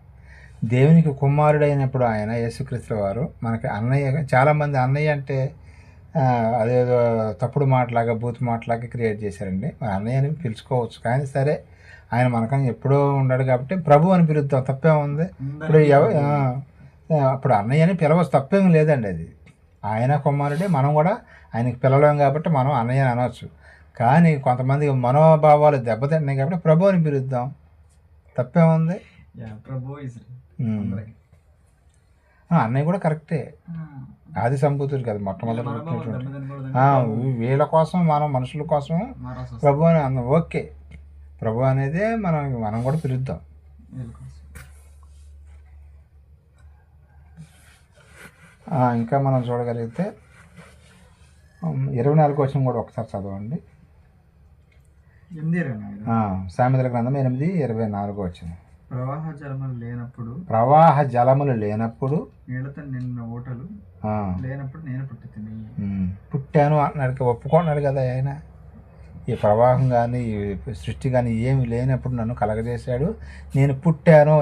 దేవునికి కుమారుడైనప్పుడు ఆయన యేసుక్రీస్తు వారు మనకి అన్నయ్య, చాలామంది అన్నయ్య అంటే అదేదో తప్పుడు మాటలాగా బూత్ మాటలాగా క్రియేట్ చేశారండి. మరి అన్నయ్యని పిలుచుకోవచ్చు, కానీ సరే ఆయన మనకని ఎప్పుడూ ఉన్నాడు కాబట్టి ప్రభు అని పిలుద్దాం, తప్పేం ఉంది. ఇప్పుడు అప్పుడు అన్నయ్య అని పిలవచ్చు, తప్పేం లేదండి. అది ఆయన కుమారుడే, మనం కూడా ఆయనకి పిలవలేం కాబట్టి మనం అన్నయ్య అని అనవచ్చు. కానీ కొంతమంది మనోభావాలు దెబ్బతింటున్నాయి కాబట్టి ప్రభు అని పిలుద్దాం, తప్పేముంది. ప్రభు అన్నయ్య కూడా కరెక్టే, ఆది సంభూతుడు కదా మొట్టమొదటి. వీళ్ళ కోసం మనం మనుషుల కోసం ప్రభు అని అన్నాం, ఓకే. ప్రభు అనేదే మనం కూడా పిలుద్దాం. ఇంకా మనం చూడగలిగితే 24 వచనం కూడా ఒకసారి చదవండి. సామెతల గ్రంథం 8:24 వచనం. ప్రవాహ జలములు లేనప్పుడు నీళ్ళతో నిన్న ఓటలు లేనప్పుడు నేను పుట్టాను అన్నాడు, ఒప్పుకున్నాడు కదా ఆయన. ఈ ప్రవాహం కానీ ఈ సృష్టి కానీ ఏమి లేనప్పుడు నన్ను కలగజేశాడు. నేను పుట్టాను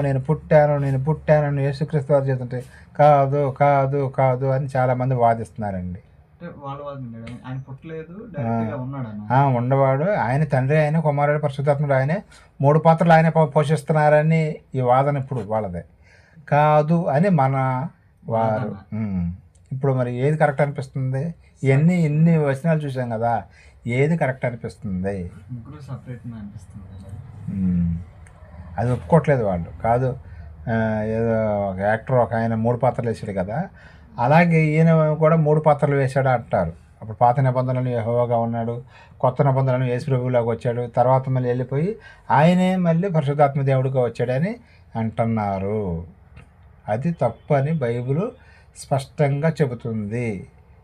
అని యేసుక్రీస్తు వారు చెప్తుంటే కాదు కాదు కాదు అని చాలామంది వాదిస్తున్నారండి. ఉండవాడు ఆయన తండ్రి, ఆయన కుమారుడు, పరిశుద్ధాత్ముడు, ఆయనే 3 పాత్రలు ఆయనే పోషిస్తున్నారని ఈ వాదన ఇప్పుడు వాళ్ళదే. కాదు అని మన వారు. ఇప్పుడు మరి ఏది కరెక్ట్ అనిపిస్తుంది? ఇన్ని వచనాలు చూసాం కదా, ఏది కరెక్ట్ అనిపిస్తుంది? అది ఒప్పుకోవట్లేదు వాళ్ళు. కాదు ఏదో ఒక యాక్టర్ ఒక ఆయన 3 పాత్రలు వేసాడు కదా, అలాగే ఈయన కూడా 3 పాత్రలు వేశాడు అంటారు. అప్పుడు పాత నిబంధనలు యెహోవాగా ఉన్నాడు, కొత్త నిబంధనలు యేసు ప్రభువులాగా వచ్చాడు, తర్వాత మళ్ళీ వెళ్ళిపోయి ఆయనే మళ్ళీ పరిశుద్ధాత్మ దేవుడిగా వచ్చాడని అంటున్నారు. అది తప్పు అని బైబిల్ స్పష్టంగా చెబుతుంది.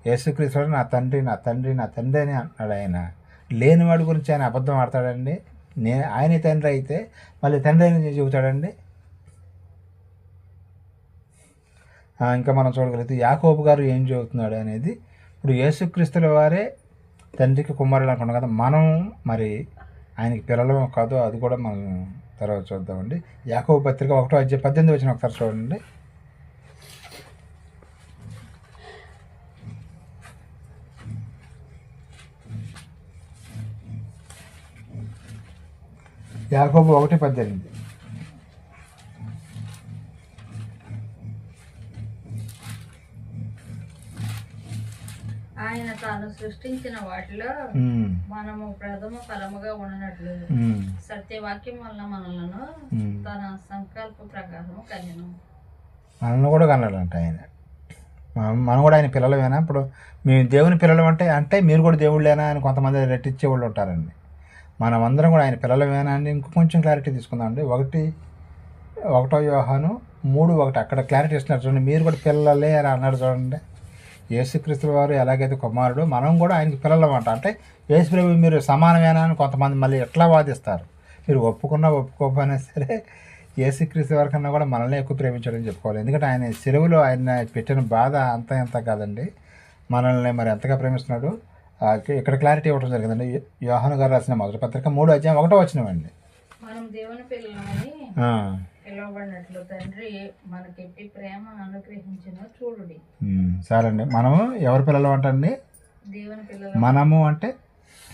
యేసుక్రీస్తు నా తండ్రి నా తండ్రి నా తండ్రి అని అంటున్నాడు. ఆయన లేనివాడి గురించి ఆయన అబద్ధం ఆడతాడండి? ఆయనే తండ్రి అయితే మళ్ళీ తండ్రి అని చెబుతాడండి? ఇంకా మనం చూడగలిగితే యాకోబు గారు ఏం చెబుతున్నాడు అనేది. ఇప్పుడు యేసుక్రీస్తుల వారే తండ్రికి కుమారుడు అనుకున్నాం కదా, మనం మరి ఆయనకి పిల్లలు కాదు, అది కూడా మనం తర్వాత చూద్దామండి. యాకోబు పత్రిక 1:18 వచ్చిన ఒకసారి చూడండి. యాకోబు 1:18. ఆయన తాను సృష్టించిన వాటిలో మనము ప్రథమ ఫలముగా ఉన్నట్లు సత్యవాక్యం వలన మనలను తన సంకల్ప ప్రకారం కలిగిన మనల్ని కూడా కన్నాడంట ఆయన. మనం కూడా ఆయన పిల్లలమేనా? ఇప్పుడు మేము దేవుని పిల్లలు అంటే మీరు కూడా దేవుళ్ళేనా అని కొంతమంది రెట్టించే వాళ్ళు ఉంటారండి. మనమందరం కూడా ఆయన పిల్లలమేనా అని ఇంకొంచెం క్లారిటీ తీసుకుందామండి. 1 యోహాను 3:1 అక్కడ క్లారిటీ ఇస్తున్నారు చూడండి. మీరు కూడా పిల్లలే అని అన్నాడు చూడండి. యేసుక్రీస్తు వారు ఎలాగైతే కుమారుడు, మనం కూడా ఆయనకి పిల్లలమంట. అంటే యేసు ప్రభు మీరు సమానమేనా అని కొంతమంది మళ్ళీ ఎట్లా వాదిస్తారు. మీరు ఒప్పుకోకపోయినా సరే యేసుక్రీస్తు వారి కన్నా కూడా మనల్ని ఎక్కువ ప్రేమించాడని చెప్పుకోవాలి. ఎందుకంటే ఆయన సెలవులో ఆయన పెట్టిన బాధ అంత కాదండి, మనల్ని మరి ఎంతగా ప్రేమిస్తున్నాడు. ఇక్కడ క్లారిటీ ఇవ్వడం జరిగిందండి. యోహాను గారు రాసిన మొదటి పత్రిక 3:1 అండి. మనం దేవుని పిల్లలమని పిలువబడినట్లు తండ్రి మనకెట్టి ప్రేమను అనుగ్రహించిన చూడుడి. సరే అండి, మనము ఎవరి పిల్లలు అంటండి? దేవుని పిల్లలు. మనము అంటే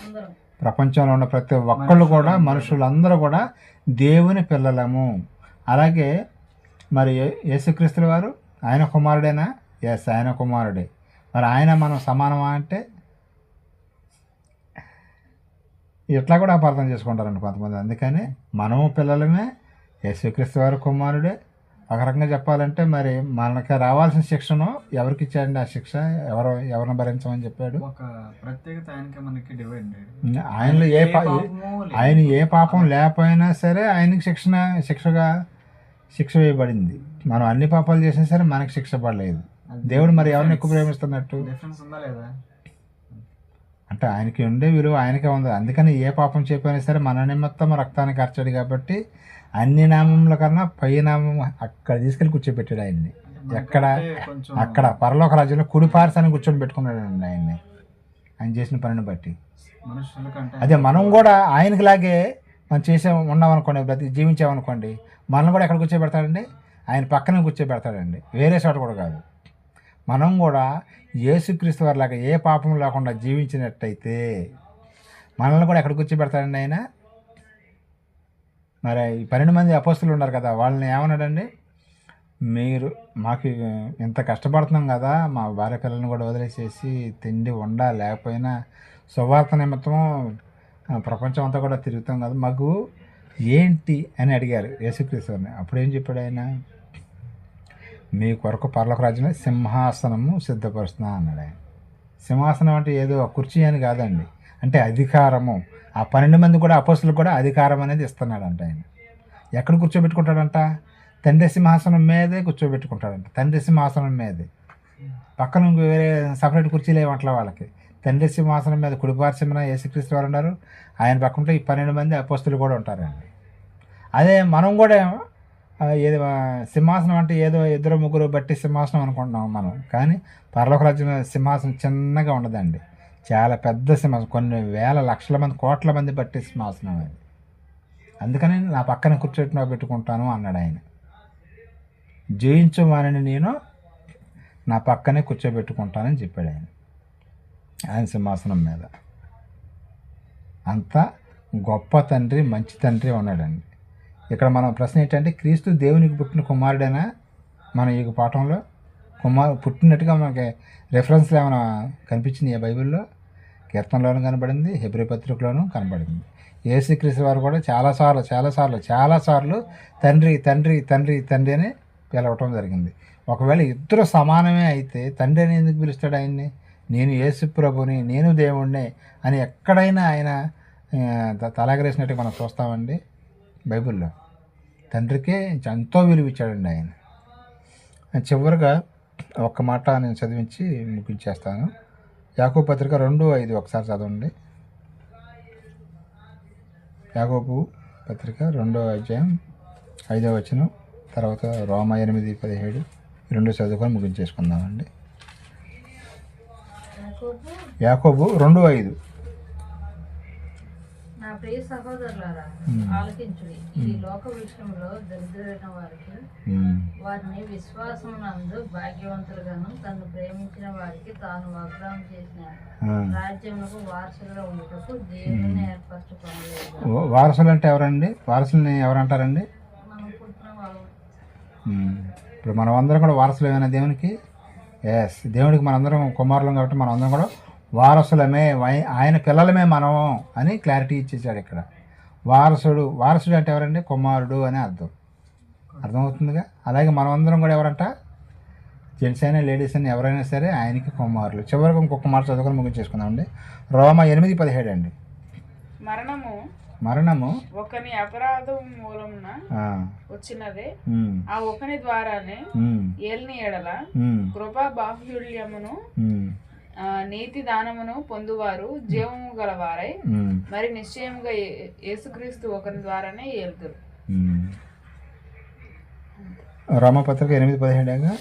అందరం, ప్రపంచంలో ఉన్న ప్రతి ఒక్కళ్ళు కూడా, మనుషులందరూ కూడా దేవుని పిల్లలము. అలాగే మరి యేసుక్రీస్తుల వారు ఆయన కుమారుడేనా? ఎస్, ఆయన కుమారుడే. మరి ఆయన మనం సమానమా అంటే ఇట్లా కూడా అపార్థం చేసుకుంటారండి కొంతమంది. అందుకని మనము పిల్లలమే, యేసుక్రీస్తు వారి కుమారుడే. ఒక రకంగా చెప్పాలంటే మరి మనకి రావాల్సిన శిక్షను ఎవరికి ఇచ్చాడండి? ఆ శిక్ష ఎవరిని భరించమని చెప్పాడు? ఆయనలో ఆయన ఏ పాపం లేకపోయినా సరే ఆయనకి శిక్ష వేయబడింది. మనం అన్ని పాపాలు చేసినా సరే మనకి శిక్ష పడలేదు. దేవుడు మరి ఎవరిని ఎక్కువ ప్రేమిస్తున్నట్టు అంటే ఆయనకి ఉండే విలువ ఆయనకే ఉంది. అందుకని ఏ పాపం చెప్పినా సరే మన నిమిత్తం రక్తాన్ని కార్చాడు కాబట్టి అన్ని నామముల కన్నా పై నామం అక్కడ తీసుకెళ్ళి కూర్చోబెట్టాడు ఆయన్ని. అక్కడ పరలోక రాజ్యంలో కుడిపార్శ్వాన్ని కూర్చొని పెట్టుకున్నాడు అండి ఆయన్ని. ఆయన చేసిన పనిని బట్టి. మనుషుల కంటే అదే మనం కూడా ఆయనకిలాగే మనం ఉన్నామనుకోండి, జీవించామనుకోండి, మనం కూడా ఎక్కడ కూర్చోబెడతాడండి? ఆయన పక్కనే కూర్చోబెడతాడండి, వేరే చోట కూడా కాదు. మనం కూడా యేసుక్రీస్తు వారిలాగా ఏ పాపం లేకుండా జీవించినట్టయితే మనల్ని కూడా ఎక్కడ కూర్చోబెడతాడండి ఆయన? మరి ఈ 12 మంది అపోస్తులు ఉన్నారు కదా, వాళ్ళని ఏమన్నాడండి? మీరు మాకు ఇంత కష్టపడుతున్నాం కదా, మా భార్య పిల్లల్ని కూడా వదిలేసేసి తిండి లేకపోయినా సువార్త నిమిత్తం ప్రపంచం అంతా కూడా తిరుగుతాం కదా, మాకు ఏంటి అని అడిగారు యేసుక్రీస్తు వారిని. అప్పుడు ఏం చెప్పాడు ఆయన? మీ కొరకు పరలోక రాజ్యంలో సింహాసనము సిద్ధపరుస్తున్నా అన్నాడు ఆయన. సింహాసనం అంటే ఏదో కుర్చీ అని కాదండి, అంటే అధికారము. ఆ 12 మంది కూడా అపోస్తులకు కూడా అధికారం అనేది ఇస్తున్నాడంట ఆయన. ఎక్కడ కూర్చోబెట్టుకుంటాడంట? తండ్రి సింహాసనం మీదే కూర్చోబెట్టుకుంటాడంట. తండ్రి సింహాసనం మీదే, పక్కన వేరే సపరేట్ కుర్చీలు ఏమంటలే వాళ్ళకి. తండ్రి సింహాసనం మీద కుడిపార్శ్వమున యేసుక్రీస్తు వారు ఉన్నారు, ఆయన పక్కన ఈ 12 మంది అపోస్తులు కూడా ఉంటారండి. అదే మనం కూడా ఏదో సింహాసనం అంటే ఏదో 2-3 బట్టి సింహాసనం అనుకుంటున్నాం మనం, కానీ పరలోక రాజ్యం సింహాసనం చిన్నగా ఉండదండి, చాలా పెద్ద సింహాసనం, కొన్ని వేల లక్షల మంది కోట్ల మంది బట్టి సింహాసనం అది. అందుకని నా పక్కన కూర్చోబెట్టుకుంటాను అన్నాడు ఆయన. జయించు వారిని నేను నా పక్కనే కూర్చోబెట్టుకుంటానని చెప్పాడు ఆయన. ఆయన సింహాసనం మీద అంత గొప్ప తండ్రి, మంచి తండ్రి ఉన్నాడండి. ఇక్కడ మనం ప్రశ్న ఏంటంటే, క్రీస్తు దేవునికి పుట్టిన కుమారుడేనా? మన ఈ పాఠంలో పుట్టినట్టుగా మనకి రెఫరెన్స్లు ఏమైనా కనిపించింది బైబిల్లో? కీర్తనలోనూ కనబడింది, హెబ్రీ పత్రికలోనూ కనబడింది. యేసుక్రీస్తు వారు కూడా చాలాసార్లు తండ్రి తండ్రి తండ్రి తండ్రి అని పిలవటం జరిగింది. ఒకవేళ ఇద్దరు సమానమే అయితే తండ్రి అని ఎందుకు పిలుస్తాడు ఆయన్ని? నేను యేసు ప్రభుని, నేను దేవుణ్ణి అని ఎక్కడైనా ఆయన తలాగరేసినట్టుగా మనం చూస్తామండి బైబిల్లో. తండ్రికే ఎంతో విలువ ఇచ్చాడండి ఆయన. చివరిగా ఒక్క మాట నేను చదివించి ముగించేస్తాను. యాకోబు పత్రిక 2:5 ఒకసారి చదవండి. యాకోబు పత్రిక 2వ అధ్యాయం 5వ వచనం, తర్వాత రోమా 8:17 రెండు చదువుకొని ముగించేసుకుందామండి. యాకోబు 2:5. నా ప్రియ సహోదరులారా, ఆలకించుడి. ఈ లోక విషయంలో దరిద్రులైన వారికి వారిని విశ్వాసమునందు భాగ్యవంతులుగాను తను ప్రేమించిన వారికి తాను వాగ్దానం చేసిన రాజ్యమునకు వారసులుగా ఉండటకు దేవుని ఏర్పరచుకోలేదు. వారసులు అంటే ఎవరండి? వారసుల్ని ఎవరంటారండి? మనం పుట్టిన వాళ్ళు. ఇప్పుడు మనం అందరం కూడా వారసులు ఏమైనా దేవునికి? ఎస్, దేవుడికి మనందరం కుమారులం కాబట్టి మనం అందరం కూడా వారసులమే, ఆయన పిల్లలమే మనం అని క్లారిటీ ఇచ్చేసాడు ఇక్కడ. వారసుడు అంటే ఎవరండి? కుమారుడు అని అర్థమవుతుందిగా. అలాగే మనం అందరం కూడా ఎవరంట? జెంట్స్ అయినా లేడీస్ అయినా ఎవరైనా సరే ఆయనకి కుమారులు. చివరికి ఇంకొక మాట చదువుకొని ముగించేసుకుందామండి. రోమా 8:17 అండి. మరణము ఒకని అపరాధం మూలమున వచ్చినదే, ఆ ఒకని ద్వారానే ఏలిని ఎడల కృపా బాహుళ్యమును నీతి దానమును పొందువారు జీవము గలవారై మరి నిశ్చయముగా యేసుక్రీస్తు ఒకరి ద్వారానే ఏలుదురు. రోమపత్రిక 8:17.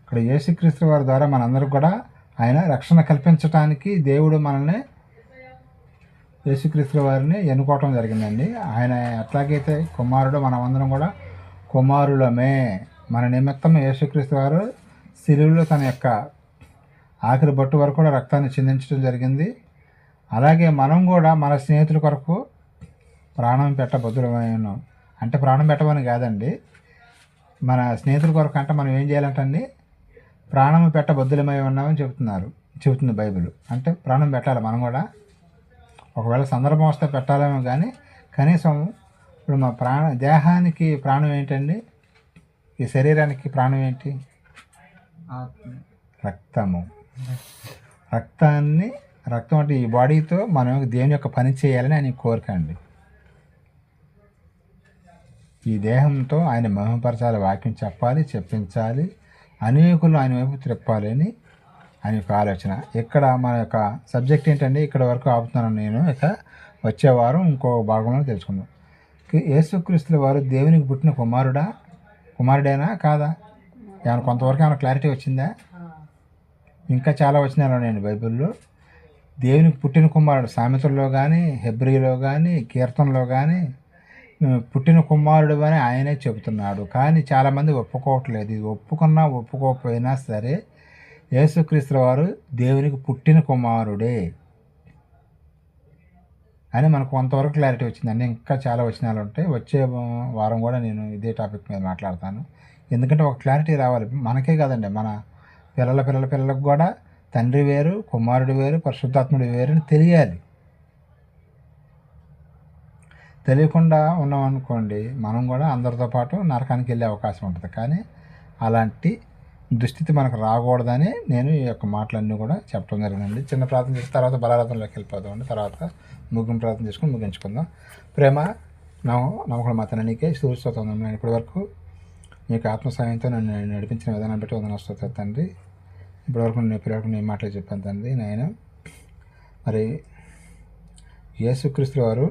ఇక్కడ యేసుక్రీస్తు వారి ద్వారా మనందరూ కూడా ఆయన రక్షణ కల్పించడానికి దేవుడు మనల్ని, యేసుక్రీస్తు వారిని ఎన్నుకోవటం జరిగిందండి. ఆయన ఎట్లాగైతే కుమారుడు, మనమందరం కూడా కుమారులమే. మన నిమిత్తం యేసుక్రీస్తు వారు శిలువలో తన యొక్క ఆఖరి బొట్టు వరకు కూడా రక్తాన్ని చిందించడం జరిగింది. అలాగే మనం కూడా మన స్నేహితుల కొరకు ప్రాణం పెట్టబద్దులమై ఉన్నాం. అంటే ప్రాణం పెట్టమని కాదండి, మన స్నేహితుల కొరకు అంటే మనం ఏం చేయాలంటండి? ప్రాణం పెట్టబద్దులమై ఉన్నామని చెబుతుంది బైబిల్. అంటే ప్రాణం పెట్టాలి మనం కూడా. ఒకవేళ సందర్భం వస్తే పెట్టాలేమో, కానీ కనీసం ఇప్పుడు మా దేహానికి ప్రాణం ఏంటండి? ఈ శరీరానికి ప్రాణం ఏంటి? రక్తము. రక్తం అంటే ఈ బాడీతో మనం దేవుని యొక్క పని చేయాలని ఆయన కోరిక అండి. ఈ దేహంతో ఆయన మహిమపరచాలి, వాక్యం చెప్పాలి, చెప్పించాలి, అనేకులు ఆయన వైపు త్రిప్పాలి అని ఆయన యొక్క ఆలోచన. ఇక్కడ మన యొక్క సబ్జెక్ట్ ఏంటండి? ఇక్కడ వరకు ఆపుతున్నాను నేను. ఇక వచ్చే వారం ఇంకో భాగంలో తెలుసుకుందాం. యేసుక్రీస్తుల వారు దేవునికి పుట్టిన కుమారుడేనా కాదా? ఏమైనా కొంతవరకు ఏమైనా క్లారిటీ వచ్చిందా? ఇంకా చాలా వచనాలు ఉన్నాయండి బైబిల్లో. దేవునికి పుట్టిన కుమారుడు సామెతల్లో కానీ, హెబ్రీలో కానీ, కీర్తనలో కానీ పుట్టిన కుమారుడు అని ఆయనే చెబుతున్నాడు. కానీ చాలామంది ఒప్పుకోవట్లేదు. ఇది ఒప్పుకున్నా ఒప్పుకోకపోయినా సరే యేసుక్రీస్తు వారు దేవునికి పుట్టిన కుమారుడే అని మనకు కొంతవరకు క్లారిటీ వచ్చిందండి. ఇంకా చాలా వచనాలు ఉంటాయి. వచ్చే వారం కూడా నేను ఇదే టాపిక్ మీద మాట్లాడతాను. ఎందుకంటే ఒక క్లారిటీ రావాలి. మనకే కాదండి, మన పిల్లలకు కూడా తండ్రి వేరు, కుమారుడు వేరు, పరిశుద్ధాత్ముడు వేరు అని తెలియాలి. తెలియకుండా ఉన్నామనుకోండి, మనం కూడా అందరితో పాటు నరకానికి వెళ్ళే అవకాశం ఉంటుంది. కానీ అలాంటి దుస్థితి మనకు రాకూడదని నేను ఈ యొక్క మాటలన్నీ కూడా చెప్పడం జరిగిందండి. చిన్న ప్రార్థన చేసిన తర్వాత బలారాధనలోకి వెళ్ళిపోతామండి. తర్వాత ముగ్గురు ప్రార్థన చేసుకుని ముగించుకుందాం. ప్రేమ నమ్మకం మా తండ్రికి స్తోత్రం. నేను ఇప్పటి వరకు మీకు ఆత్మసాయంతో నన్ను నడిపించిన విధానాన్ని బట్టి వందనాలు తండ్రి. ఇప్పటివరకు నేను పిల్లలకు నేను మాటలు చెప్పాను తండ్రి. నేను మరి యేసుక్రీస్తు వారు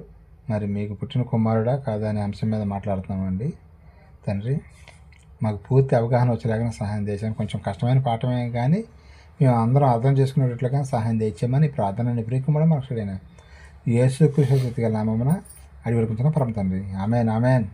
మరి మీకు పుట్టిన కుమారుడా కాదా అనే అంశం మీద మాట్లాడుతున్నామండి తండ్రి. మాకు పూర్తి అవగాహన వచ్చేలాగా సహాయం చేశాను. కొంచెం కష్టమైన పాఠమే కానీ మేము అందరం అర్థం చేసుకునేటట్లుగా సహాయం తెచ్చామని ప్రార్థన ప్రియకుమారుడు మనకు యేసుక్రీస్తు నామమున అడిగి వేడుకుంటున్నాం పరమ తండ్రి. ఆమేన్ ఆమేన్.